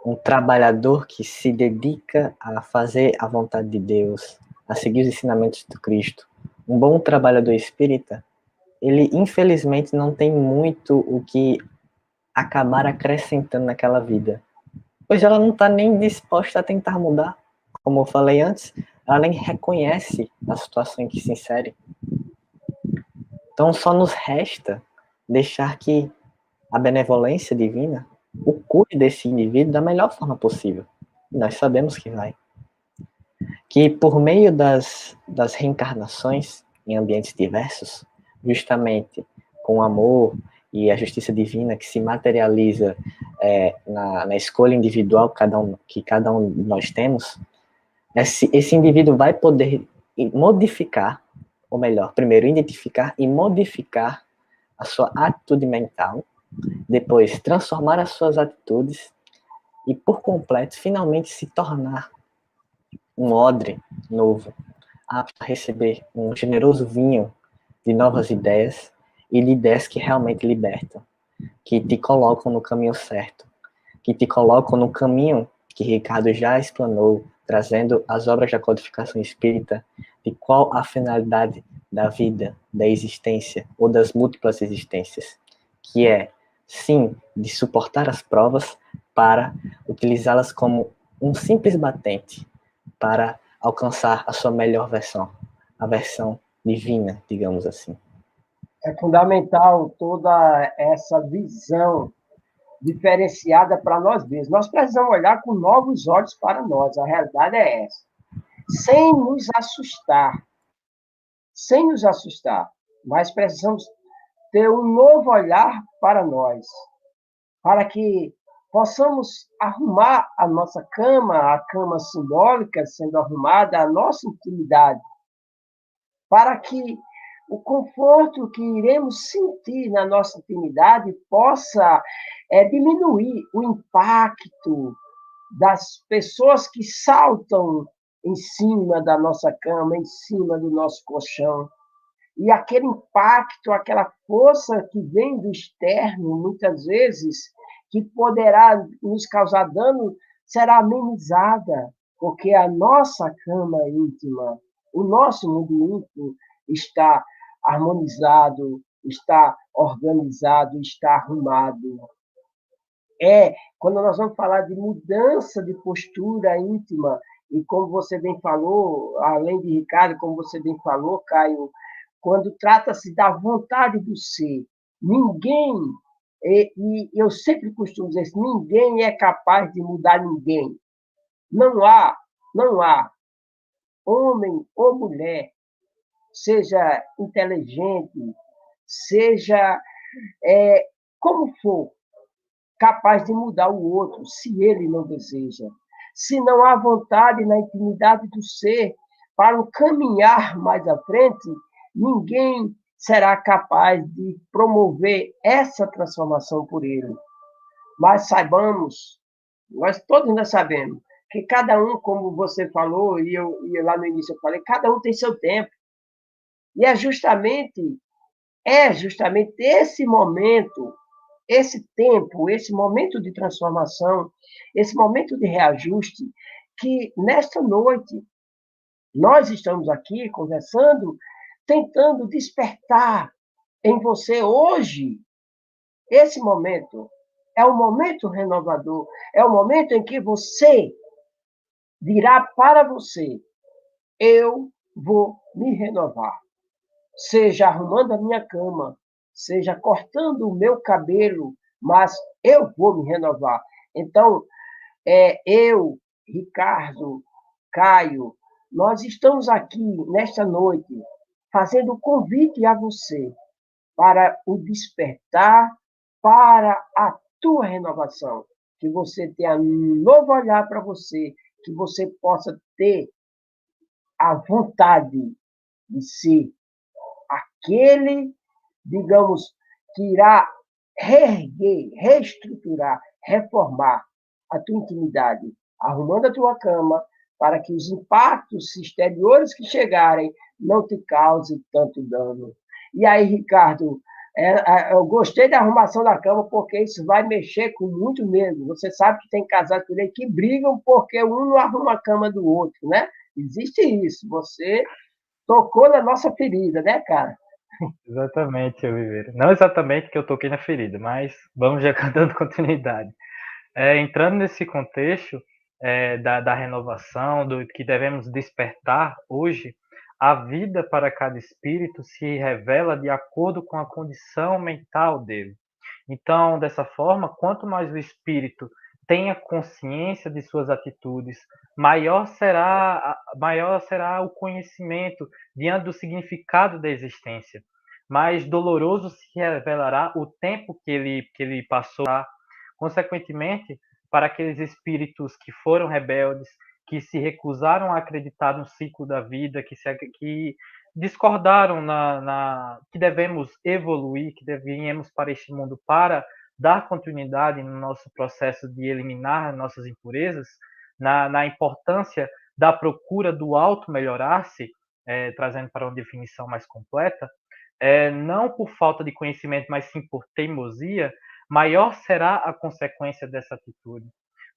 um trabalhador que se dedica a fazer a vontade de Deus, a seguir os ensinamentos do Cristo, um bom trabalhador espírita, ele infelizmente não tem muito o que acabar acrescentando naquela vida, pois ela não está nem disposta a tentar mudar. Como eu falei antes, ela nem reconhece a situação em que se insere. Então só nos resta deixar que a benevolência divina o cure desse indivíduo da melhor forma possível. Nós sabemos que vai. Que por meio das reencarnações em ambientes diversos, justamente com o amor e a justiça divina que se materializa na escolha individual que cada um de nós temos, esse indivíduo vai poder modificar, ou melhor, primeiro identificar e modificar a sua atitude mental, depois transformar as suas atitudes e, por completo, finalmente se tornar um odre novo, apto a receber um generoso vinho de novas ideias e de ideias que realmente libertam, que te colocam no caminho certo, que te colocam no caminho que Ricardo já explanou, trazendo as obras da codificação espírita, de qual a finalidade da vida, da existência ou das múltiplas existências, que é, sim, de suportar as provas para utilizá-las como um simples batente para alcançar a sua melhor versão, a versão divina, digamos assim. É fundamental toda essa visão diferenciada para nós mesmos. Nós precisamos olhar com novos olhos para nós, a realidade é essa. Sem nos assustar, mas precisamos ter um novo olhar para nós, para que possamos arrumar a nossa cama, a cama simbólica sendo arrumada, a nossa intimidade, para que o conforto que iremos sentir na nossa intimidade possa diminuir o impacto das pessoas que saltam em cima da nossa cama, em cima do nosso colchão. E aquele impacto, aquela força que vem do externo, muitas vezes, que poderá nos causar dano, será amenizada, porque a nossa cama íntima, o nosso mundo íntimo está harmonizado, está organizado, está arrumado. Quando nós vamos falar de mudança de postura íntima, e como você bem falou, além de Ricardo, como você bem falou, Caio, quando trata-se da vontade do ser, ninguém, e eu sempre costumo dizer isso, ninguém é capaz de mudar ninguém. Não há homem ou mulher, seja inteligente, seja como for, capaz de mudar o outro, se ele não deseja. Se não há vontade na intimidade do ser para o caminhar mais à frente, ninguém será capaz de promover essa transformação por ele. Mas saibamos, todos nós sabemos, que cada um, como você falou, e lá no início eu falei, cada um tem seu tempo. E é justamente esse momento, esse tempo, esse momento de transformação, esse momento de reajuste, que nesta noite nós estamos aqui conversando, tentando despertar em você hoje. Esse momento é um momento renovador, é o momento em que você dirá para você: eu vou me renovar. Seja arrumando a minha cama, seja cortando o meu cabelo, mas eu vou me renovar. Então, eu, Ricardo, Caio, nós estamos aqui nesta noite fazendo o convite a você para o despertar, para a tua renovação, que você tenha um novo olhar para você, que você possa ter a vontade de ser aquele, digamos, que irá reerguer, reestruturar, reformar a tua intimidade, arrumando a tua cama, para que os impactos exteriores que chegarem não te causem tanto dano. E aí, Ricardo, eu gostei da arrumação da cama, porque isso vai mexer com muito medo. Você sabe que tem casais por aí que brigam porque um não arruma a cama do outro, né? Existe isso. Você tocou na nossa ferida, né, cara? Exatamente, Oliveira. Não exatamente que eu toquei na ferida, mas vamos já dando continuidade. Entrando nesse contexto da renovação, do que devemos despertar hoje, a vida para cada espírito se revela de acordo com a condição mental dele. Então, dessa forma, quanto mais o espírito tenha consciência de suas atitudes, maior será o conhecimento diante do significado da existência. Mais doloroso se revelará o tempo que ele passou. Consequentemente, para aqueles espíritos que foram rebeldes, que se recusaram a acreditar no ciclo da vida, que discordaram que devemos evoluir, que devemos para este mundo para dar continuidade no nosso processo de eliminar nossas impurezas, na importância da procura do auto-melhorar-se, trazendo para uma definição mais completa, não por falta de conhecimento, mas sim por teimosia, maior será a consequência dessa atitude.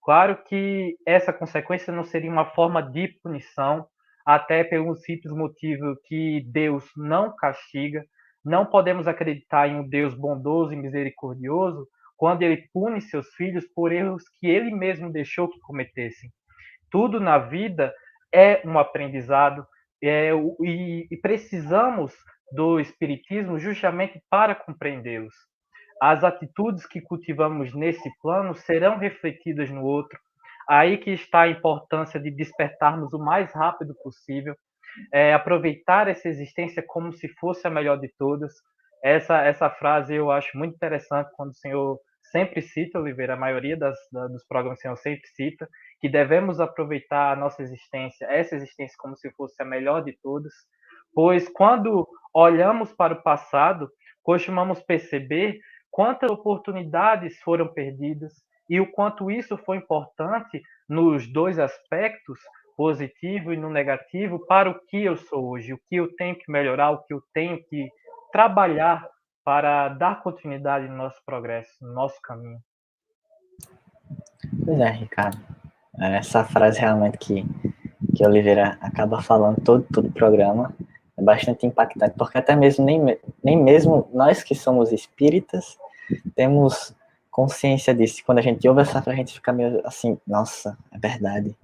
Claro que essa consequência não seria uma forma de punição, até pelo simples motivo que Deus não castiga. Não podemos acreditar em um Deus bondoso e misericordioso quando ele pune seus filhos por erros que ele mesmo deixou que cometessem. Tudo na vida é um aprendizado, e precisamos do Espiritismo justamente para compreendê-los. As atitudes que cultivamos nesse plano serão refletidas no outro. Aí que está a importância de despertarmos o mais rápido possível, aproveitar essa existência como se fosse a melhor de todas. Essa frase eu acho muito interessante quando o senhor sempre cita, Oliveira, a maioria dos programas o senhor sempre cita, que devemos aproveitar a nossa existência, essa existência como se fosse a melhor de todas, pois quando olhamos para o passado, costumamos perceber quantas oportunidades foram perdidas e o quanto isso foi importante nos dois aspectos, positivo e no negativo, para o que eu sou hoje, o que eu tenho que melhorar, o que eu tenho que trabalhar para dar continuidade no nosso progresso, no nosso caminho. Pois é, Ricardo. Essa frase realmente que Oliveira acaba falando todo o programa é bastante impactante, porque até mesmo nem mesmo nós que somos espíritas temos consciência disso. Quando a gente ouve essa frase, a gente fica meio assim, nossa, é verdade.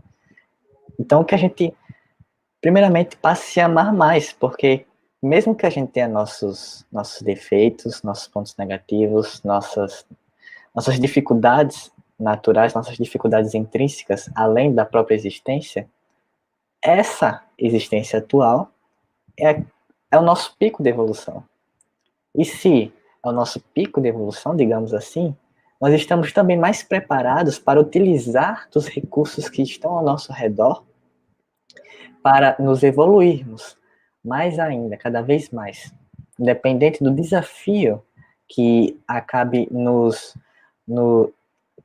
Então, que a gente, primeiramente, passe a se amar mais, porque mesmo que a gente tenha nossos defeitos, nossos pontos negativos, nossas dificuldades naturais, nossas dificuldades intrínsecas, além da própria existência, essa existência atual é o nosso pico de evolução. E se é o nosso pico de evolução, digamos assim, nós estamos também mais preparados para utilizar dos recursos que estão ao nosso redor para nos evoluirmos mais ainda, cada vez mais, independente do desafio que acabe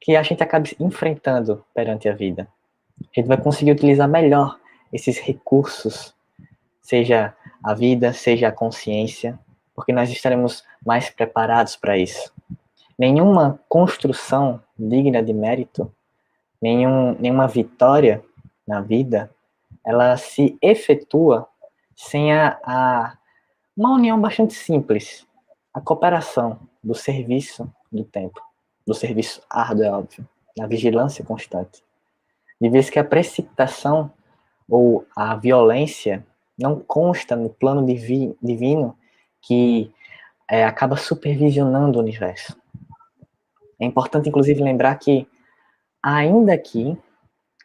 que a gente acabe enfrentando perante a vida. A gente vai conseguir utilizar melhor esses recursos, seja a vida, seja a consciência, porque nós estaremos mais preparados para isso. Nenhuma construção digna de mérito, nenhuma vitória na vida, ela se efetua sem uma união bastante simples, a cooperação do serviço do tempo, do serviço árduo, é óbvio, da vigilância constante. De vez que a precipitação ou a violência não consta no plano divino que acaba supervisionando o universo. É importante, inclusive, lembrar que, ainda que,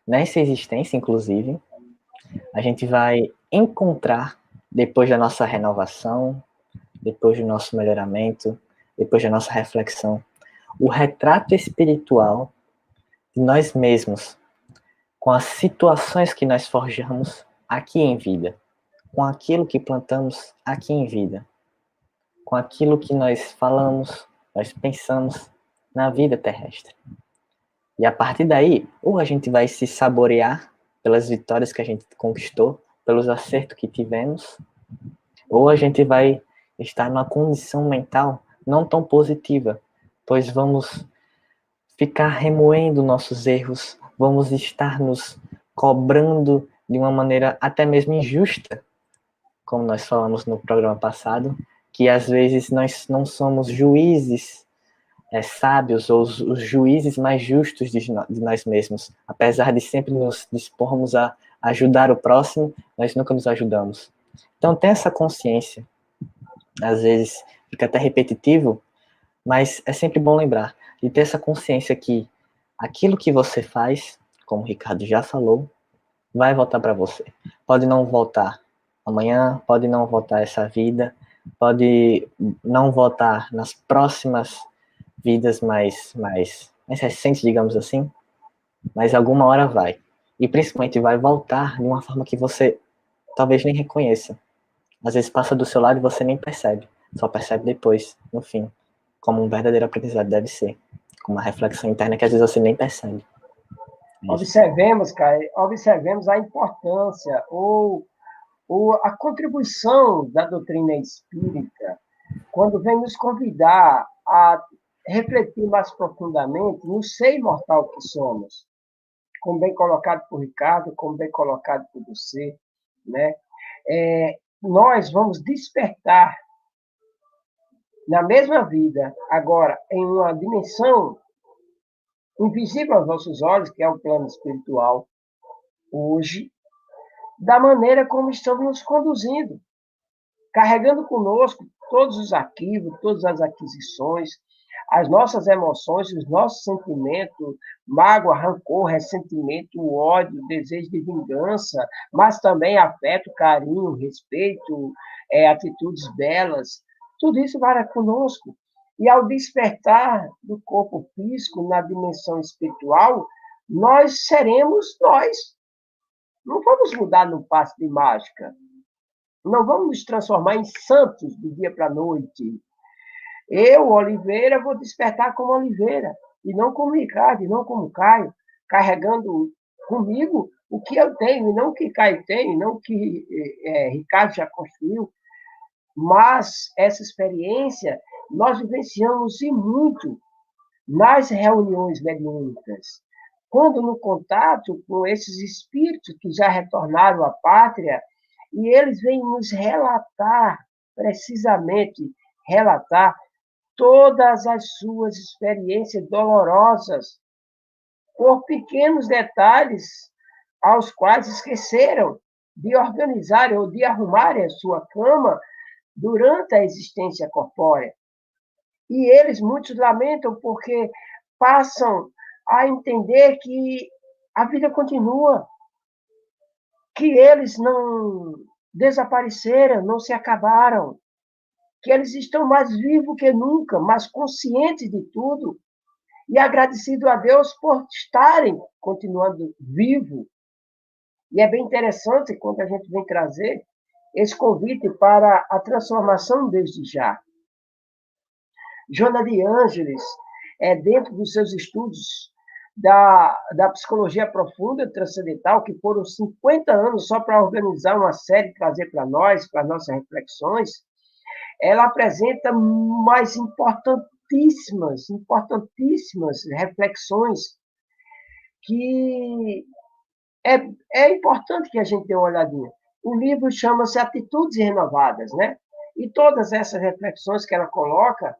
nessa existência, inclusive, a gente vai encontrar, depois da nossa renovação, depois do nosso melhoramento, depois da nossa reflexão, o retrato espiritual de nós mesmos, com as situações que nós forjamos aqui em vida, com aquilo que plantamos aqui em vida, com aquilo que nós falamos, nós pensamos na vida terrestre. E a partir daí, ou a gente vai se saborear pelas vitórias que a gente conquistou, pelos acertos que tivemos, ou a gente vai estar numa condição mental não tão positiva, pois vamos ficar remoendo nossos erros, vamos estar nos cobrando de uma maneira até mesmo injusta, como nós falamos no programa passado, que às vezes nós não somos juízes sábios ou os juízes mais justos de nós mesmos. Apesar de sempre nos dispormos a ajudar o próximo, nós nunca nos ajudamos. Então, tem essa consciência. Às vezes fica até repetitivo, Mas é sempre bom lembrar e ter essa consciência que aquilo que você faz, como o Ricardo já falou, vai voltar para você. Pode não voltar amanhã, pode não voltar essa vida, pode não voltar nas próximas vidas mais recentes, digamos assim, mas alguma hora vai. E principalmente vai voltar de uma forma que você talvez nem reconheça. Às vezes passa do seu lado e você nem percebe, só percebe depois, no fim, como um verdadeiro aprendizado deve ser, com uma reflexão interna que às vezes você nem percebe. Isso. Observemos, cara, observemos a importância ou a contribuição da doutrina espírita quando vem nos convidar a refletir mais profundamente no ser imortal que somos, como bem colocado por Ricardo, como bem colocado por você, né? Nós vamos despertar na mesma vida, agora em uma dimensão invisível aos nossos olhos, que é o plano espiritual, hoje, da maneira como estamos nos conduzindo, carregando conosco todos os arquivos, todas as aquisições, as nossas emoções, os nossos sentimentos, mágoa, rancor, ressentimento, ódio, desejo de vingança, mas também afeto, carinho, respeito, atitudes belas, tudo isso vai conosco. E ao despertar do corpo físico na dimensão espiritual, nós seremos nós. Não vamos mudar no passe de mágica. Não vamos nos transformar em santos do dia para a noite. Eu, Oliveira, vou despertar como Oliveira, e não como Ricardo, e não como Caio, carregando comigo o que eu tenho, e não o que Caio tem, e não o que Ricardo já construiu. Mas essa experiência nós vivenciamos e muito nas reuniões mediúnicas. Quando no contato com esses espíritos que já retornaram à pátria, e eles vêm nos relatar, precisamente relatar, todas as suas experiências dolorosas, por pequenos detalhes aos quais esqueceram de organizarem ou de arrumarem a sua cama durante a existência corpórea. E eles, muitos, lamentam porque passam a entender que a vida continua, que eles não desapareceram, não se acabaram, que eles estão mais vivos que nunca, mais conscientes de tudo, e agradecido a Deus por estarem continuando vivos. E é bem interessante quando a gente vem trazer esse convite para a transformação desde já. Joana de Ângeles, dentro dos seus estudos da psicologia profunda transcendental, que foram 50 anos só para organizar uma série e trazer para nós, para nossas reflexões, ela apresenta mais importantíssimas reflexões que é importante que a gente dê uma olhadinha. O livro chama-se Atitudes Renovadas, né? E todas essas reflexões que ela coloca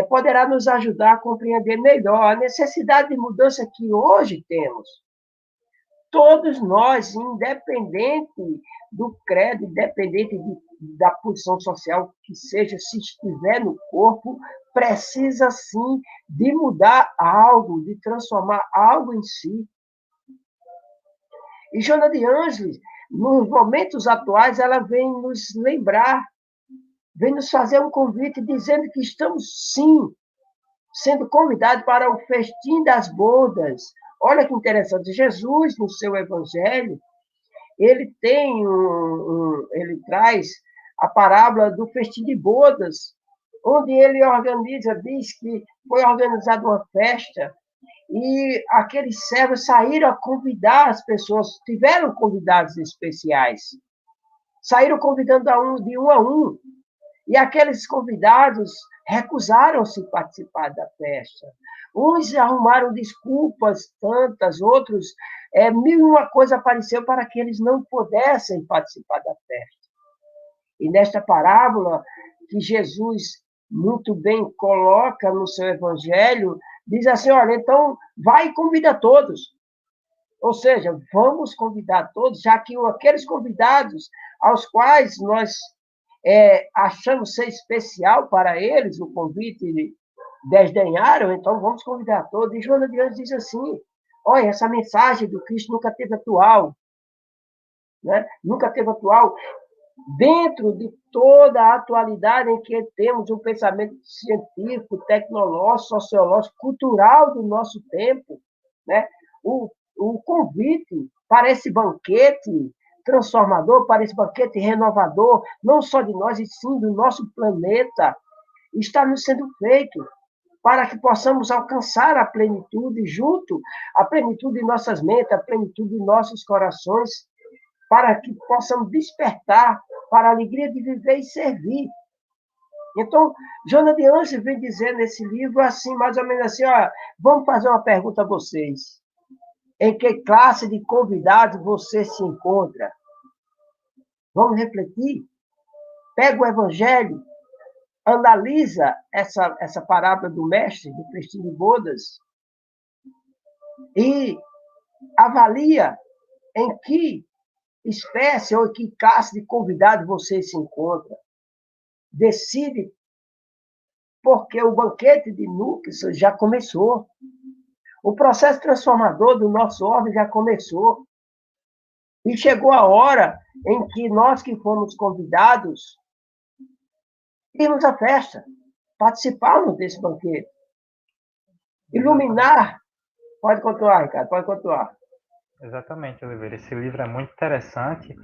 poderá nos ajudar a compreender melhor a necessidade de mudança que hoje temos. Todos nós, independente do credo, independente da posição social que seja, se estiver no corpo, precisa sim de mudar algo, de transformar algo em si. E Joana de Ângeles, nos momentos atuais, ela vem nos lembrar, vem nos fazer um convite dizendo que estamos, sim, sendo convidados para o festim das bodas. Olha que interessante, Jesus, no seu evangelho, ele ele traz a parábola do festim de bodas, onde ele diz que foi organizada uma festa e aqueles servos saíram a convidar as pessoas, tiveram convidados especiais, saíram convidando de um a um, e aqueles convidados recusaram-se participar da festa. Uns arrumaram desculpas tantas, outros, mil e uma coisa apareceu para que eles não pudessem participar da festa. E nesta parábola, que Jesus muito bem coloca no seu evangelho, diz assim, olha, então vai e convida todos. Ou seja, vamos convidar todos, já que aqueles convidados aos quais nós achamos ser especial para eles o convite desdenharam, então vamos convidar todos. E Joana de Anjos diz assim, olha, essa mensagem do Cristo nunca teve atual, né? Nunca teve atual, dentro de toda a atualidade em que temos um pensamento científico, tecnológico, sociológico, cultural do nosso tempo, né? O convite para esse banquete transformador, para esse banquete renovador, não só de nós, e sim do nosso planeta, está nos sendo feito para que possamos alcançar a plenitude junto, a plenitude de nossas mentes, a plenitude de nossos corações, para que possamos despertar para a alegria de viver e servir. Então, Joana de Anjos vem dizer nesse livro assim, mais ou menos assim, ó, vamos fazer uma pergunta a vocês. Em que classe de convidados você se encontra? Vamos refletir? Pega o Evangelho, analisa essa parábola do mestre, do festim de bodas, e avalia em que espécie ou em que classe de convidado você se encontra. Decide, porque o banquete de núcleos já começou. O processo transformador do nosso órgão já começou. E chegou a hora em que nós que fomos convidados, irmos à festa, participarmos desse banquete. Iluminar. Pode continuar, Ricardo, pode continuar. Exatamente, Oliveira. Esse livro é muito interessante,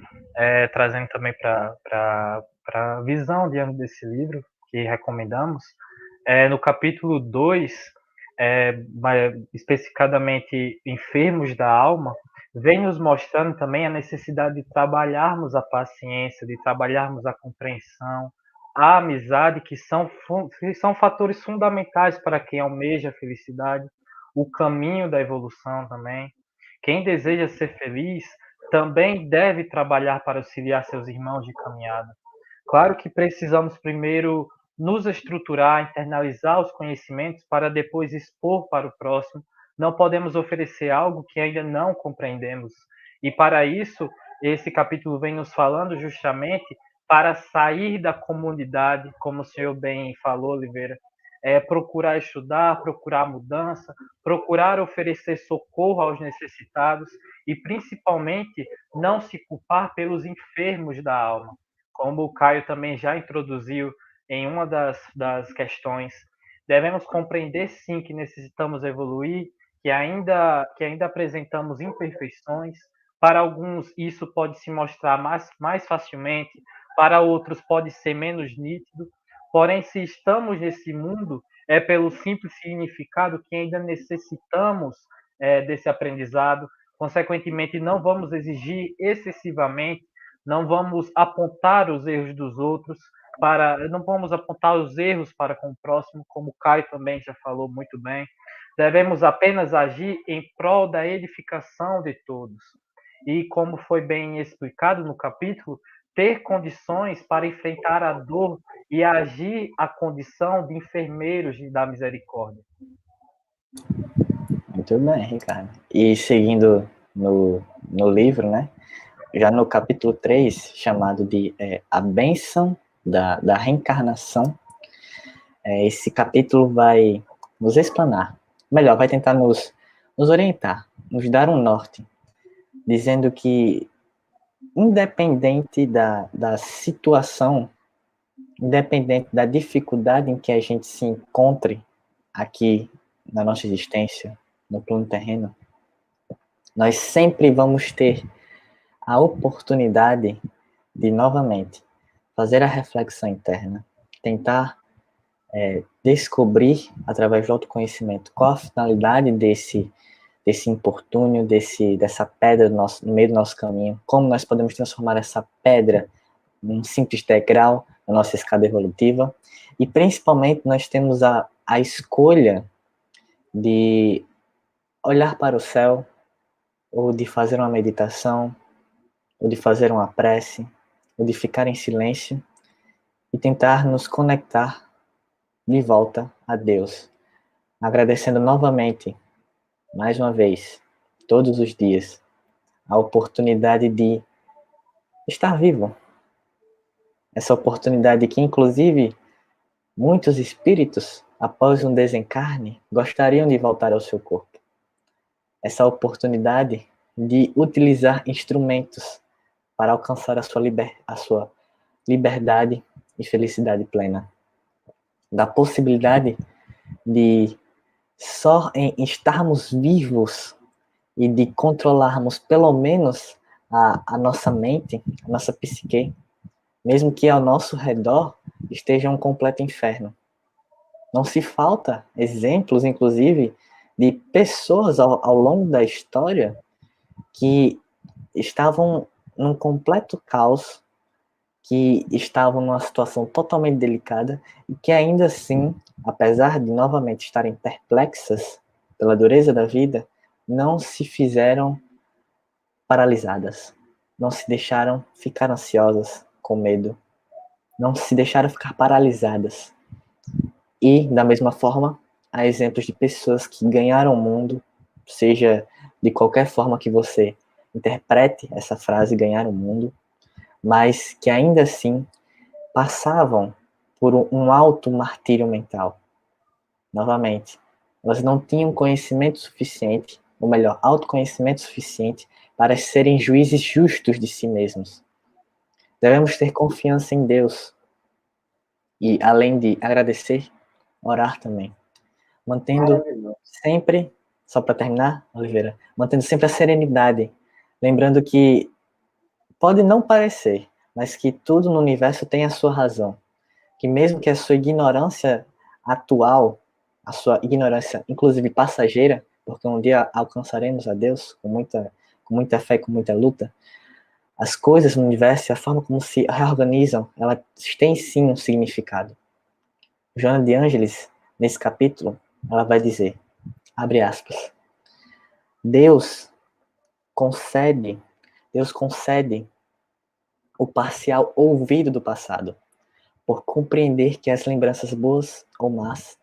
trazendo também para a visão diante desse livro que recomendamos. No capítulo 2, especificadamente Enfermos da Alma, vem nos mostrando também a necessidade de trabalharmos a paciência, de trabalharmos a compreensão, a amizade, que são fatores fundamentais para quem almeja a felicidade, o caminho da evolução também. Quem deseja ser feliz também deve trabalhar para auxiliar seus irmãos de caminhada. Claro que precisamos primeiro nos estruturar, internalizar os conhecimentos para depois expor para o próximo. Não podemos oferecer algo que ainda não compreendemos. E para isso, esse capítulo vem nos falando justamente para sair da comunidade, como o senhor bem falou, Oliveira, procurar estudar, procurar mudança, procurar oferecer socorro aos necessitados e, principalmente, não se culpar pelos enfermos da alma. Como o Caio também já introduziu em uma das questões, devemos compreender, sim, que necessitamos evoluir, que ainda apresentamos imperfeições. Para alguns, isso pode se mostrar mais facilmente, para outros, pode ser menos nítido. Porém, se estamos nesse mundo, é pelo simples significado que ainda necessitamos desse aprendizado. Consequentemente, não vamos exigir excessivamente, não vamos apontar os erros dos outros, não vamos apontar os erros para com o próximo, como o Caio também já falou muito bem. Devemos apenas agir em prol da edificação de todos. E como foi bem explicado no capítulo, ter condições para enfrentar a dor e agir a condição de enfermeiros da misericórdia. Muito bem, Ricardo. E seguindo no livro, né? Já no capítulo 3, chamado de A Bênção da Reencarnação, esse capítulo vai nos explanar, melhor, vai tentar nos orientar, nos dar um norte, dizendo que, independente da situação, independente da dificuldade em que a gente se encontre aqui na nossa existência, no plano terreno, nós sempre vamos ter a oportunidade de, novamente, fazer a reflexão interna, tentar descobrir, através do autoconhecimento, qual a finalidade desse importúnio, dessa pedra no meio do nosso caminho, como nós podemos transformar essa pedra num simples degrau na nossa escada evolutiva, e principalmente nós temos a escolha de olhar para o céu, ou de fazer uma meditação, ou de fazer uma prece, ou de ficar em silêncio e tentar nos conectar de volta a Deus, agradecendo novamente, mais uma vez, todos os dias, a oportunidade de estar vivo. Essa oportunidade que, inclusive, muitos espíritos após um desencarne, gostariam de voltar ao seu corpo. Essa oportunidade de utilizar instrumentos para alcançar a sua liberdade e felicidade plena. Da possibilidade de só em estarmos vivos e de controlarmos pelo menos a nossa mente, a nossa psique, mesmo que ao nosso redor esteja um completo inferno. Não se falta exemplos, inclusive, de pessoas ao longo da história que estavam num completo caos, que estavam numa situação totalmente delicada e que ainda assim, apesar de novamente estarem perplexas pela dureza da vida, não se fizeram paralisadas, não se deixaram ficar ansiosas com medo, não se deixaram ficar paralisadas. E, da mesma forma, há exemplos de pessoas que ganharam o mundo, seja de qualquer forma que você interprete essa frase, ganhar o mundo, mas que ainda assim passavam por um alto martírio mental. Novamente, elas não tinham conhecimento suficiente, ou melhor, autoconhecimento suficiente para serem juízes justos de si mesmos. Devemos ter confiança em Deus e, além de agradecer, orar também. Mantendo sempre, só para terminar, Oliveira, mantendo sempre a serenidade, lembrando que pode não parecer, mas que tudo no universo tem a sua razão. Que mesmo que a sua ignorância atual, a sua ignorância, inclusive passageira, porque um dia alcançaremos a Deus com muita fé e com muita luta, as coisas no universo, a forma como se reorganizam, elas têm sim um significado. Joana de Ângeles, nesse capítulo, ela vai dizer, abre aspas, Deus concede o parcial ouvido do passado, por compreender que as lembranças boas ou más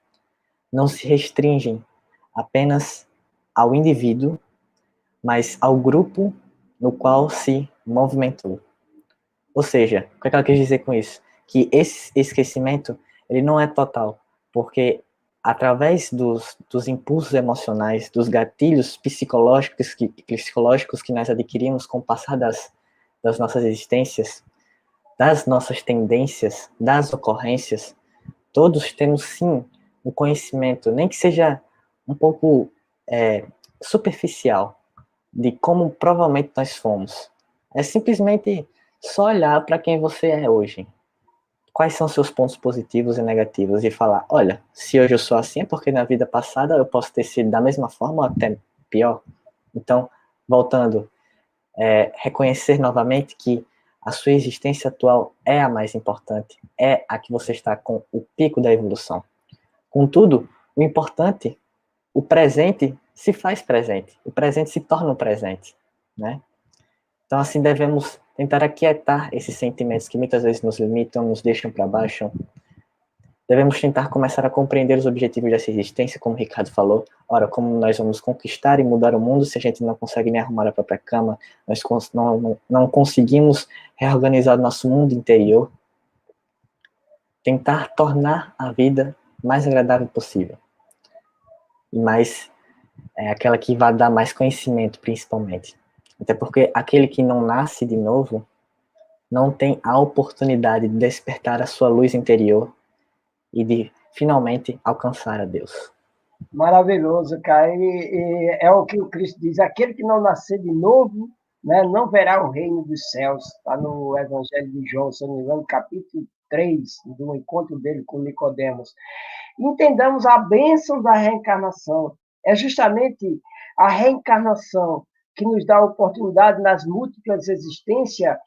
não se restringem apenas ao indivíduo, mas ao grupo no qual se movimentou. Ou seja, o que ela quis dizer com isso? Que esse esquecimento ele não é total, porque através dos impulsos emocionais, dos gatilhos psicológicos que nós adquirimos com o passar das nossas existências, das nossas tendências, das ocorrências, todos temos sim um conhecimento, nem que seja um pouco superficial, de como provavelmente nós fomos. É simplesmente só olhar para quem você é hoje. Quais são seus pontos positivos e negativos e falar, olha, se hoje eu sou assim é porque na vida passada eu posso ter sido da mesma forma ou até pior. Então, voltando, reconhecer novamente que a sua existência atual é a mais importante, é a que você está com o pico da evolução. Contudo, o importante, o presente se faz presente, o presente se torna um presente, né? Então, assim, devemos tentar aquietar esses sentimentos que muitas vezes nos limitam, nos deixam para baixo. Devemos tentar começar a compreender os objetivos dessa existência, como o Ricardo falou. Ora, como nós vamos conquistar e mudar o mundo se a gente não consegue nem arrumar a própria cama, nós não conseguimos reorganizar o nosso mundo interior. Tentar tornar a vida mais agradável possível. E mais, aquela que vai dar mais conhecimento, principalmente. Até porque aquele que não nasce de novo não tem a oportunidade de despertar a sua luz interior e de finalmente alcançar a Deus. Maravilhoso, cara. E é o que o Cristo diz: aquele que não nascer de novo, né, não verá o reino dos céus. Está no Evangelho de João, se não me engano, capítulo 3, do encontro dele com Nicodemos. Entendamos a bênção da reencarnação. É justamente a reencarnação que nos dá a oportunidade nas múltiplas existências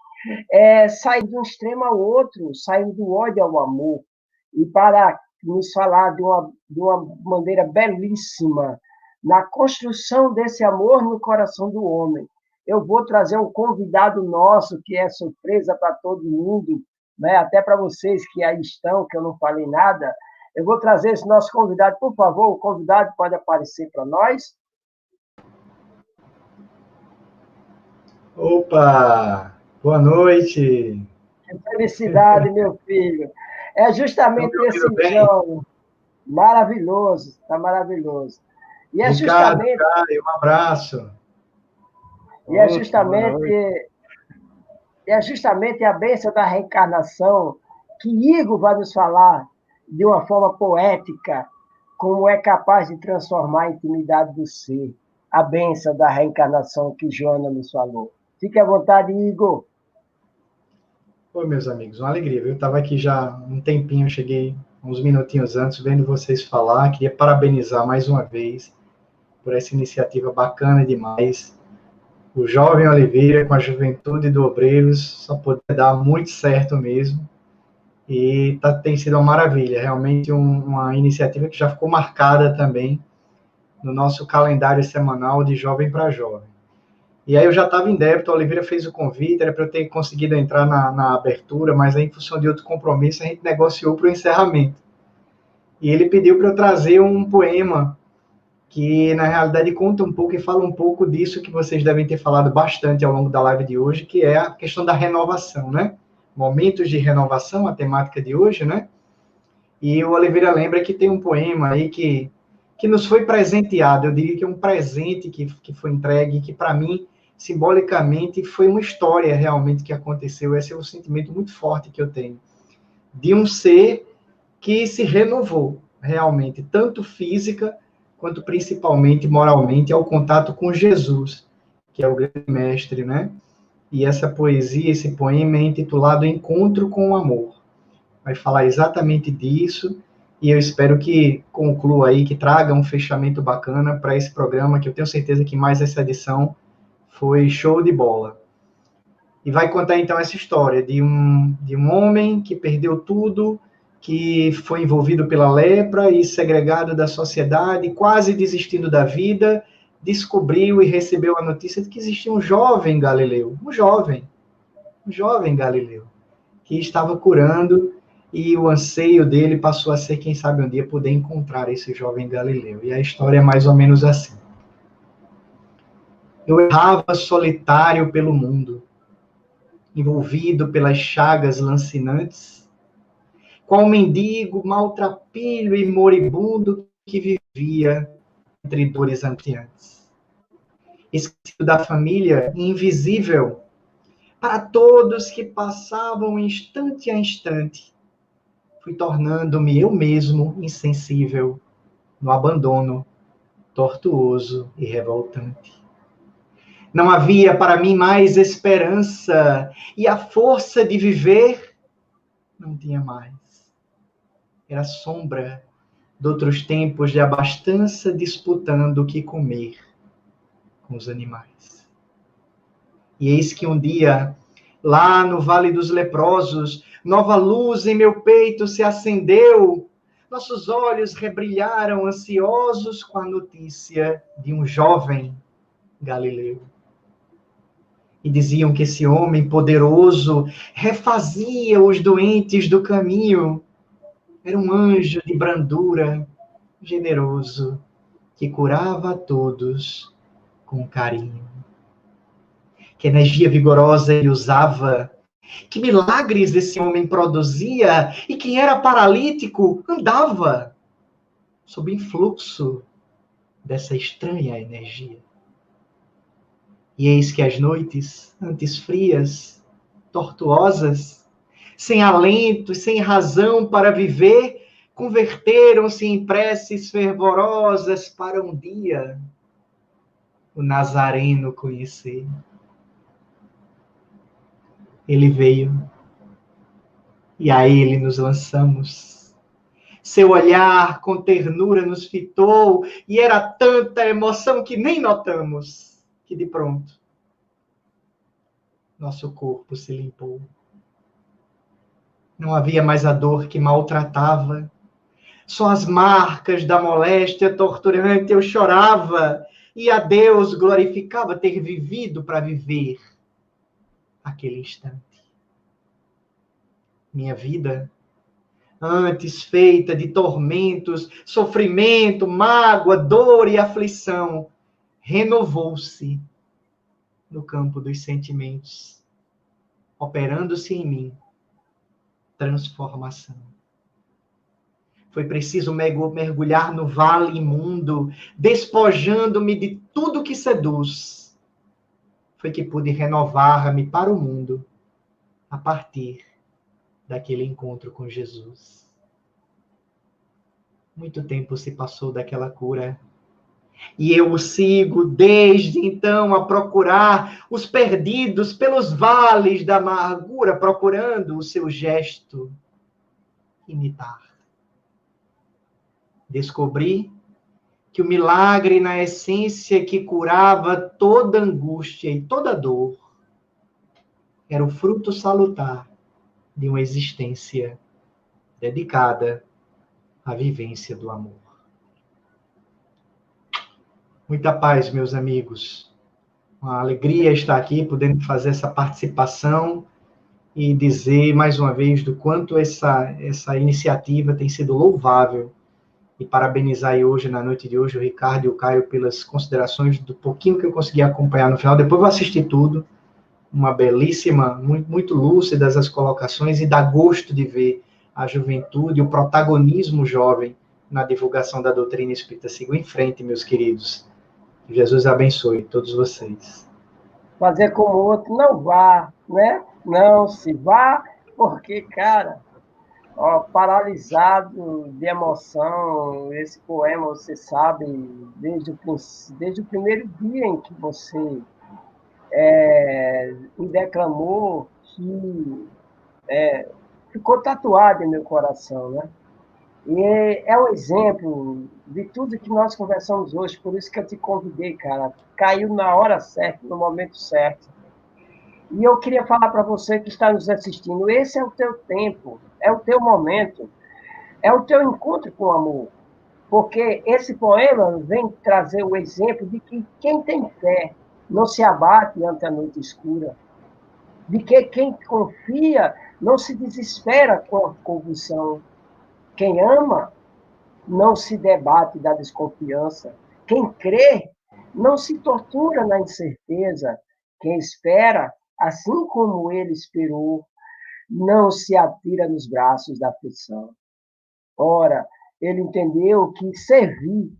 sair de um extremo ao outro, sair do ódio ao amor. E para nos falar de uma maneira belíssima na construção desse amor no coração do homem, eu vou trazer um convidado nosso, que é surpresa para todo mundo, né? Até para vocês que aí estão, que eu não falei nada. Eu vou trazer esse nosso convidado, por favor, o convidado pode aparecer para nós. Opa! Boa noite! Que felicidade, meu filho. É justamente esse João. Maravilhoso, está maravilhoso. E é Ricardo, justamente, Caio, um abraço. e é Outro, boa noite. justamente, é justamente a bênção da reencarnação que Igor vai nos falar de uma forma poética, como é capaz de transformar a intimidade do ser. A bênção da reencarnação que Joana nos falou. Fique à vontade, Igor. Oi, meus amigos, uma alegria. Eu estava aqui já um tempinho, cheguei uns minutinhos antes, vendo vocês falar. Queria parabenizar mais uma vez por essa iniciativa bacana demais. O Jovem Oliveira, com a juventude do Obreiros, só poderia dar muito certo mesmo. E tem sido uma maravilha, realmente uma iniciativa que já ficou marcada também no nosso calendário semanal de Jovem para Jovem. E aí eu já estava em débito, a Oliveira fez o convite, era para eu ter conseguido entrar na abertura, mas aí, em função de outro compromisso, a gente negociou para o encerramento. E ele pediu para eu trazer um poema que, na realidade, conta um pouco e fala um pouco disso que vocês devem ter falado bastante ao longo da live de hoje, que é a questão da renovação, né? Momentos de renovação, a temática de hoje, né? E o Oliveira lembra que tem um poema aí que nos foi presenteado, eu diria que é um presente que foi entregue, que para mim, simbolicamente, foi uma história realmente que aconteceu. Esse é um sentimento muito forte que eu tenho, de um ser que se renovou realmente, tanto física quanto principalmente moralmente, ao contato com Jesus, que é o grande mestre, né? E essa poesia, esse poema é intitulado Encontro com o Amor. Vai falar exatamente disso, e eu espero que conclua aí, que traga um fechamento bacana para esse programa, que eu tenho certeza que mais essa edição foi show de bola. E vai contar então essa história de um homem que perdeu tudo, que foi envolvido pela lepra e segregado da sociedade, quase desistindo da vida, descobriu e recebeu a notícia de que existia um jovem Galileu, um jovem Galileu, que estava curando, e o anseio dele passou a ser, quem sabe um dia, poder encontrar esse jovem Galileu. E a história é mais ou menos assim. Eu errava solitário pelo mundo, envolvido pelas chagas lancinantes, qual mendigo, maltrapilho e moribundo que vivia entre dores anteantes. Esquecido da família, invisível, para todos que passavam instante a instante, fui tornando-me eu mesmo insensível no abandono tortuoso e revoltante. Não havia para mim mais esperança, e a força de viver não tinha mais. Era sombra de outros tempos de abastança, disputando o que comer com os animais. E eis que um dia, lá no Vale dos Leprosos, nova luz em meu peito se acendeu, nossos olhos rebrilharam ansiosos com a notícia de um jovem Galileu. E diziam que esse homem poderoso refazia os doentes do caminho. Era um anjo de brandura, generoso, que curava a todos com carinho. Que energia vigorosa ele usava, que milagres esse homem produzia, e quem era paralítico andava sob influxo dessa estranha energia. E eis que as noites, antes frias, tortuosas, sem alento e sem razão para viver, converteram-se em preces fervorosas para um dia o Nazareno conhecer. Ele veio, e a ele nos lançamos. Seu olhar com ternura nos fitou, e era tanta emoção que nem notamos, que de pronto nosso corpo se limpou. Não havia mais a dor que maltratava, só as marcas da moléstia torturante. Eu chorava, e a Deus glorificava ter vivido para viver aquele instante. Minha vida, antes feita de tormentos, sofrimento, mágoa, dor e aflição, renovou-se no campo dos sentimentos, operando-se em mim transformação. foi preciso mergulhar no vale imundo, despojando-me de tudo que seduz. Foi que pude renovar-me para o mundo a partir daquele encontro com Jesus. Muito tempo se passou daquela cura. E eu o sigo desde então a procurar os perdidos pelos vales da amargura, procurando o seu gesto imitar. Descobri que o milagre na essência que curava toda angústia e toda dor era o fruto salutar de uma existência dedicada à vivência do amor. Muita paz, meus amigos. Uma alegria estar aqui, podendo fazer essa participação e dizer mais uma vez do quanto essa iniciativa tem sido louvável. E parabenizar aí hoje, na noite de hoje, o Ricardo e o Caio pelas considerações do pouquinho que eu consegui acompanhar no final. Depois vou assistir tudo. Uma belíssima, muito lúcidas as colocações e dá gosto de ver a juventude, o protagonismo jovem na divulgação da doutrina espírita. Sigam em frente, meus queridos. Que Jesus abençoe todos vocês. Fazer como o outro, não vá, né? Não se vá, porque, cara, ó, paralisado de emoção, esse poema, você sabe, desde o primeiro dia em que você me declamou, que ficou tatuado em meu coração, né? E é um exemplo de tudo que nós conversamos hoje, por isso que eu te convidei, cara. Caiu na hora certa, no momento certo. E eu queria falar para você que está nos assistindo, esse é o teu tempo, é o teu momento, é o teu encontro com o amor. Porque esse poema vem trazer o exemplo de que quem tem fé não se abate ante a noite escura, de que quem confia não se desespera com a convulsão. Quem ama não se debate da desconfiança. Quem crê não se tortura na incerteza. Quem espera, assim como ele esperou, não se atira nos braços da aflição. Ora, ele entendeu que servir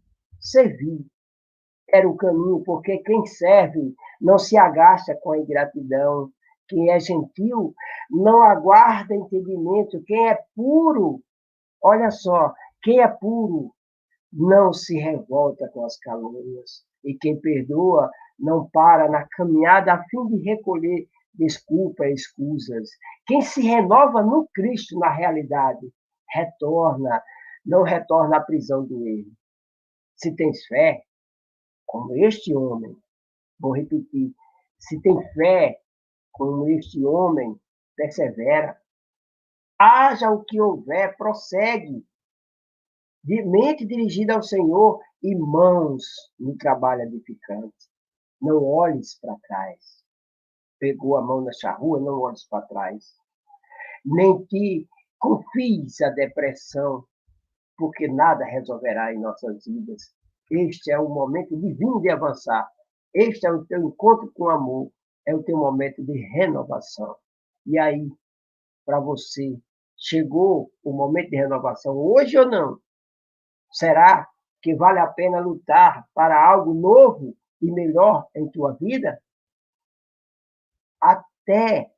era o caminho, porque quem serve não se agacha com a ingratidão. Quem é gentil não aguarda entendimento. Quem é puro, olha só, quem é puro não se revolta com as calúnias. E quem perdoa não para na caminhada a fim de recolher desculpas e escusas. Quem se renova no Cristo, na realidade, não retorna à prisão do erro. Se tens fé, como este homem, vou repetir, se tem fé, como este homem, persevera. Haja o que houver, prossegue, de mente dirigida ao Senhor e mãos no trabalho edificante. Não olhes para trás. Pegou a mão na charrua, não olhes para trás. Nem te confies à depressão, porque nada resolverá em nossas vidas. Este é o momento divino de avançar. Este é o teu encontro com o amor. É o teu momento de renovação. E aí, para você, chegou o momento de renovação hoje ou não? Será que vale a pena lutar para algo novo e melhor em tua vida? Até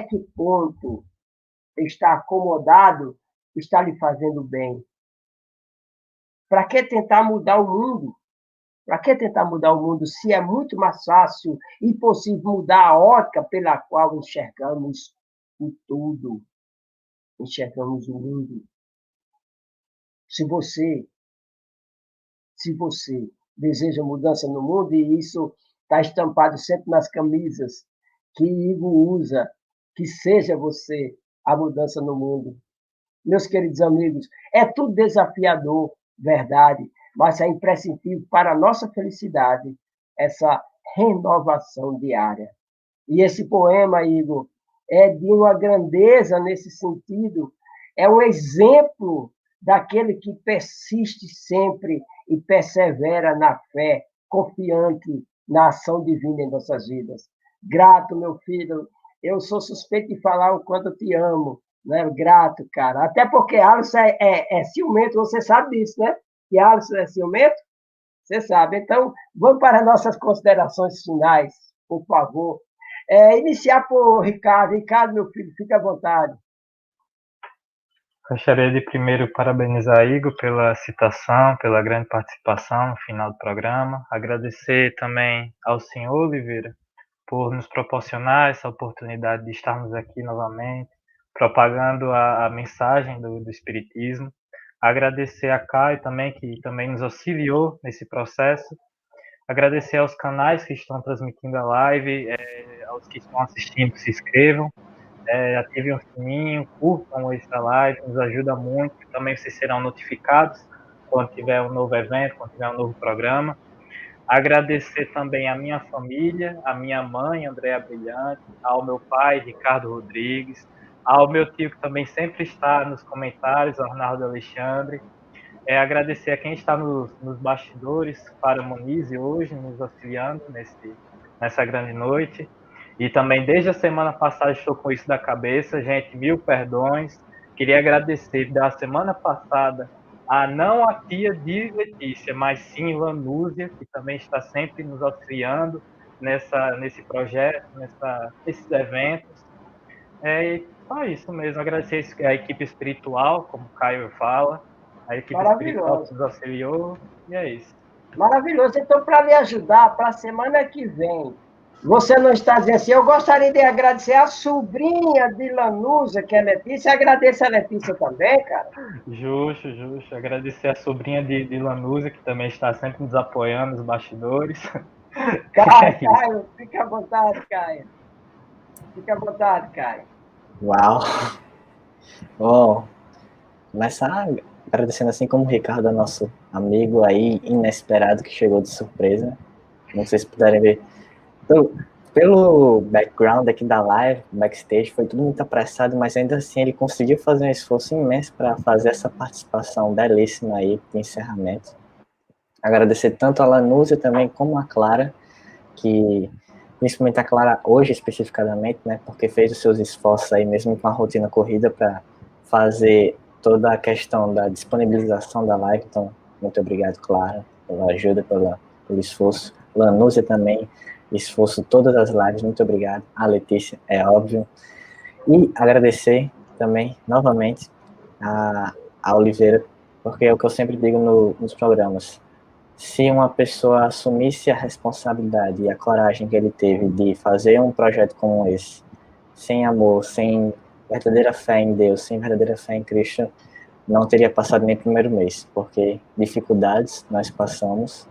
que ponto estar acomodado está lhe fazendo bem? Para que tentar mudar o mundo? Para que tentar mudar o mundo se é muito mais fácil e possível mudar a ótica pela qual enxergamos o tudo, enxergamos o mundo? Se você deseja mudança no mundo, e isso está estampado sempre nas camisas que Igor usa, que seja você a mudança no mundo. Meus queridos amigos, é tudo desafiador, verdade, mas é imprescindível para a nossa felicidade essa renovação diária. E esse poema, Igor, é de uma grandeza nesse sentido, é um exemplo daquele que persiste sempre e persevera na fé, confiante na ação divina em nossas vidas. Grato, meu filho, eu sou suspeito de falar o quanto eu te amo, né? Grato, cara. Até porque Alisson é ciumento, você sabe disso, né? Que Alisson é ciumento, você sabe. Então, vamos para nossas considerações finais, por favor. Iniciar por Ricardo. Ricardo, meu filho, fique à vontade. Gostaria de primeiro parabenizar Igor pela citação, pela grande participação no final do programa. Agradecer também ao senhor Oliveira por nos proporcionar essa oportunidade de estarmos aqui novamente, propagando a mensagem do Espiritismo. Agradecer a Caio também, que também nos auxiliou nesse processo. Agradecer aos canais que estão transmitindo a live, aos que estão assistindo, que se inscrevam, ativem o sininho, curtam essa live, nos ajuda muito. Também vocês serão notificados quando tiver um novo evento, quando tiver um novo programa. Agradecer também à minha família, à minha mãe, Andréa Brilhante, ao meu pai, Ricardo Rodrigues, ao meu tio, que também sempre está nos comentários, Arnaldo Alexandre. Agradecer a quem está nos bastidores, para Monize hoje, nos auxiliando nessa grande noite. E também, desde a semana passada, estou com isso da cabeça. Gente, mil perdões. Queria agradecer da semana passada não a tia de Letícia, mas sim Lanúzia, que também está sempre nos auxiliando nesse projeto, nesses eventos. Só isso mesmo. Agradecer a equipe espiritual, como o Caio fala, a equipe espiritual que Maravilhoso. nos auxiliou, e é isso. Maravilhoso. Então, para lhe ajudar, para a semana que vem, você não está dizendo assim, eu gostaria de agradecer a sobrinha de Lanusa, que é Letícia. Agradeço a Letícia também, cara. Justo, justo. Agradecer a sobrinha de Lanúzia, que também está sempre nos apoiando nos bastidores. Caio, fica à vontade, Caio. Fica à vontade, Caio. Uau! Bom, começar agradecendo assim como o Ricardo é nosso amigo aí, inesperado, que chegou de surpresa. Não sei se puderem ver. Pelo background aqui da live, backstage, foi tudo muito apressado, mas ainda assim ele conseguiu fazer um esforço imenso para fazer essa participação belíssima aí de encerramento. Agradecer tanto a Lanúzia também como a Clara, que principalmente a Clara hoje especificadamente, né, porque fez os seus esforços aí mesmo com a rotina corrida para fazer toda a questão da disponibilização da live. Então, muito obrigado, Clara, pela ajuda, pelo esforço. Lanúzia também, esforço todas as lives, muito obrigado. A Letícia, é óbvio. E agradecer também, novamente, a Oliveira, porque é o que eu sempre digo nos programas. Se uma pessoa assumisse a responsabilidade e a coragem que ele teve de fazer um projeto como esse, sem amor, sem verdadeira fé em Deus, sem verdadeira fé em Cristo, não teria passado nem o primeiro mês, porque dificuldades nós passamos,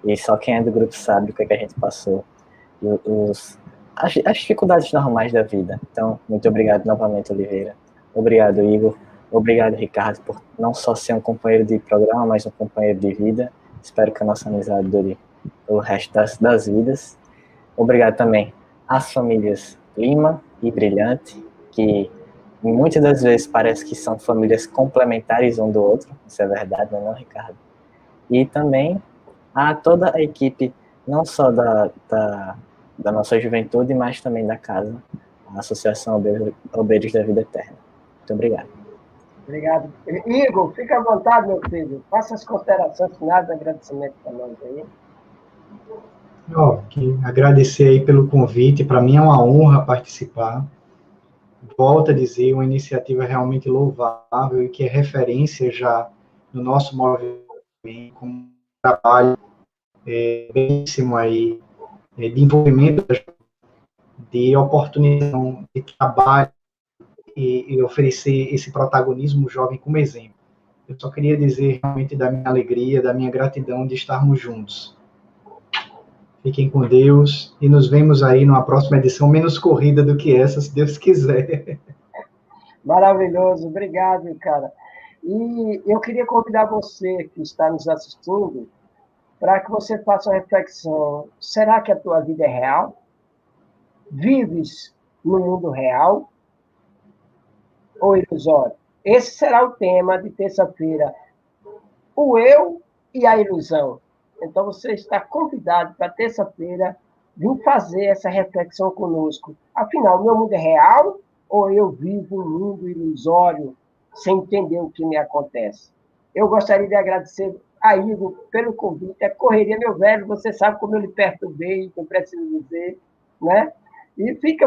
e só quem é do grupo sabe o que a gente passou, as dificuldades normais da vida. Então, muito obrigado novamente, Oliveira. Obrigado, Igor. Obrigado, Ricardo, por não só ser um companheiro de programa, mas um companheiro de vida. Espero que a nossa amizade dure o resto das vidas. Obrigado também às famílias Lima e Brilhante, que muitas das vezes parece que são famílias complementares um do outro. Isso é verdade, não é, Ricardo? E também a toda a equipe, não só da nossa juventude, mas também da casa, a Associação Obreiros da Vida Eterna. Muito obrigado. Obrigado. Igor, fica à vontade, meu filho. Faça as considerações finais de agradecimento para nós aí. Agradecer aí pelo convite. Para mim é uma honra participar. Volto a dizer, uma iniciativa realmente louvável e que é referência já no nosso movimento, com um trabalho belíssimo aí, de envolvimento, de oportunidade de trabalho e oferecer esse protagonismo jovem como exemplo. Eu só queria dizer realmente da minha alegria, da minha gratidão de estarmos juntos. Fiquem com Deus e nos vemos aí numa próxima edição menos corrida do que essa, se Deus quiser. Maravilhoso, obrigado, cara. E eu queria convidar você que está nos assistindo para que você faça uma reflexão. Será que a tua vida é real? Vives no mundo real ou ilusório? Esse será o tema de terça-feira. O eu e a ilusão. Então, você está convidado para terça-feira vir fazer essa reflexão conosco. Afinal, meu mundo é real ou eu vivo um mundo ilusório sem entender o que me acontece? Eu gostaria de agradecer a Igor pelo convite. É correria, meu velho, você sabe como eu lhe perturbei, não preciso dizer, né? E fica,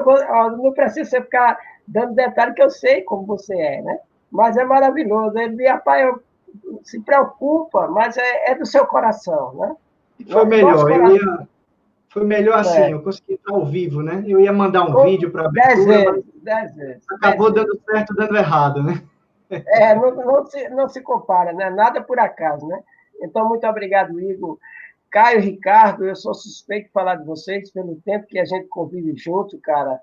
não precisa você ficar dando detalhe, que eu sei como você é, né? Mas é maravilhoso. Ele, rapaz, se preocupa, mas é do seu coração, né? Foi Nosso melhor, coração. foi melhor assim, É, eu consegui estar ao vivo, né? Eu ia mandar um com vídeo para 10 abertura, mas vezes, 10 vezes, 10 acabou vezes. dando certo, dando errado, né? Não se compara, né? Nada por acaso, né? Então, muito obrigado, Igor. Caio, Ricardo, eu sou suspeito de falar de vocês pelo tempo que a gente convive junto, cara.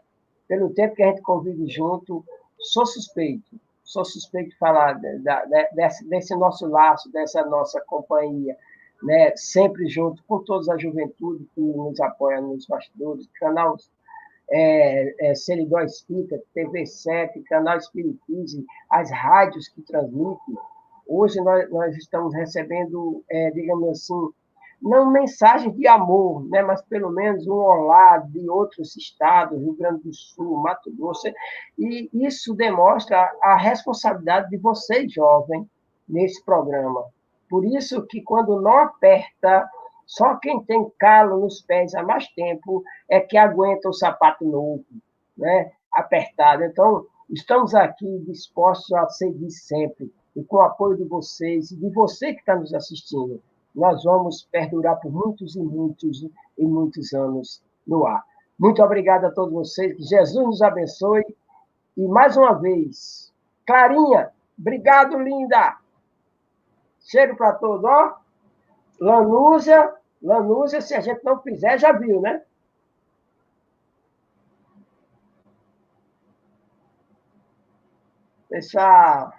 Pelo tempo que a gente convive junto, sou suspeito. Sou suspeito de falar desse nosso laço, dessa nossa companhia, né? Sempre junto com toda a juventude que nos apoia nos bastidores, canal Seridó Espírita, TV7, Canal Espiritismo, as rádios que transmitem. Hoje nós estamos recebendo, digamos assim, não mensagem de amor, né, mas pelo menos um olá de outros estados, Rio Grande do Sul, Mato Grosso, e isso demonstra a responsabilidade de vocês, jovens, nesse programa. Por isso que quando não aperta, só quem tem calo nos pés há mais tempo é que aguenta o sapato novo, né, apertado. Então, estamos aqui dispostos a seguir sempre, e com o apoio de vocês e de você que está nos assistindo, nós vamos perdurar por muitos e muitos anos no ar. Muito obrigado a todos vocês, que Jesus nos abençoe. E mais uma vez, Clarinha, obrigado, linda. Cheiro para todos, ó. Lanúzia, se a gente não fizer, já viu, né? Pessoal.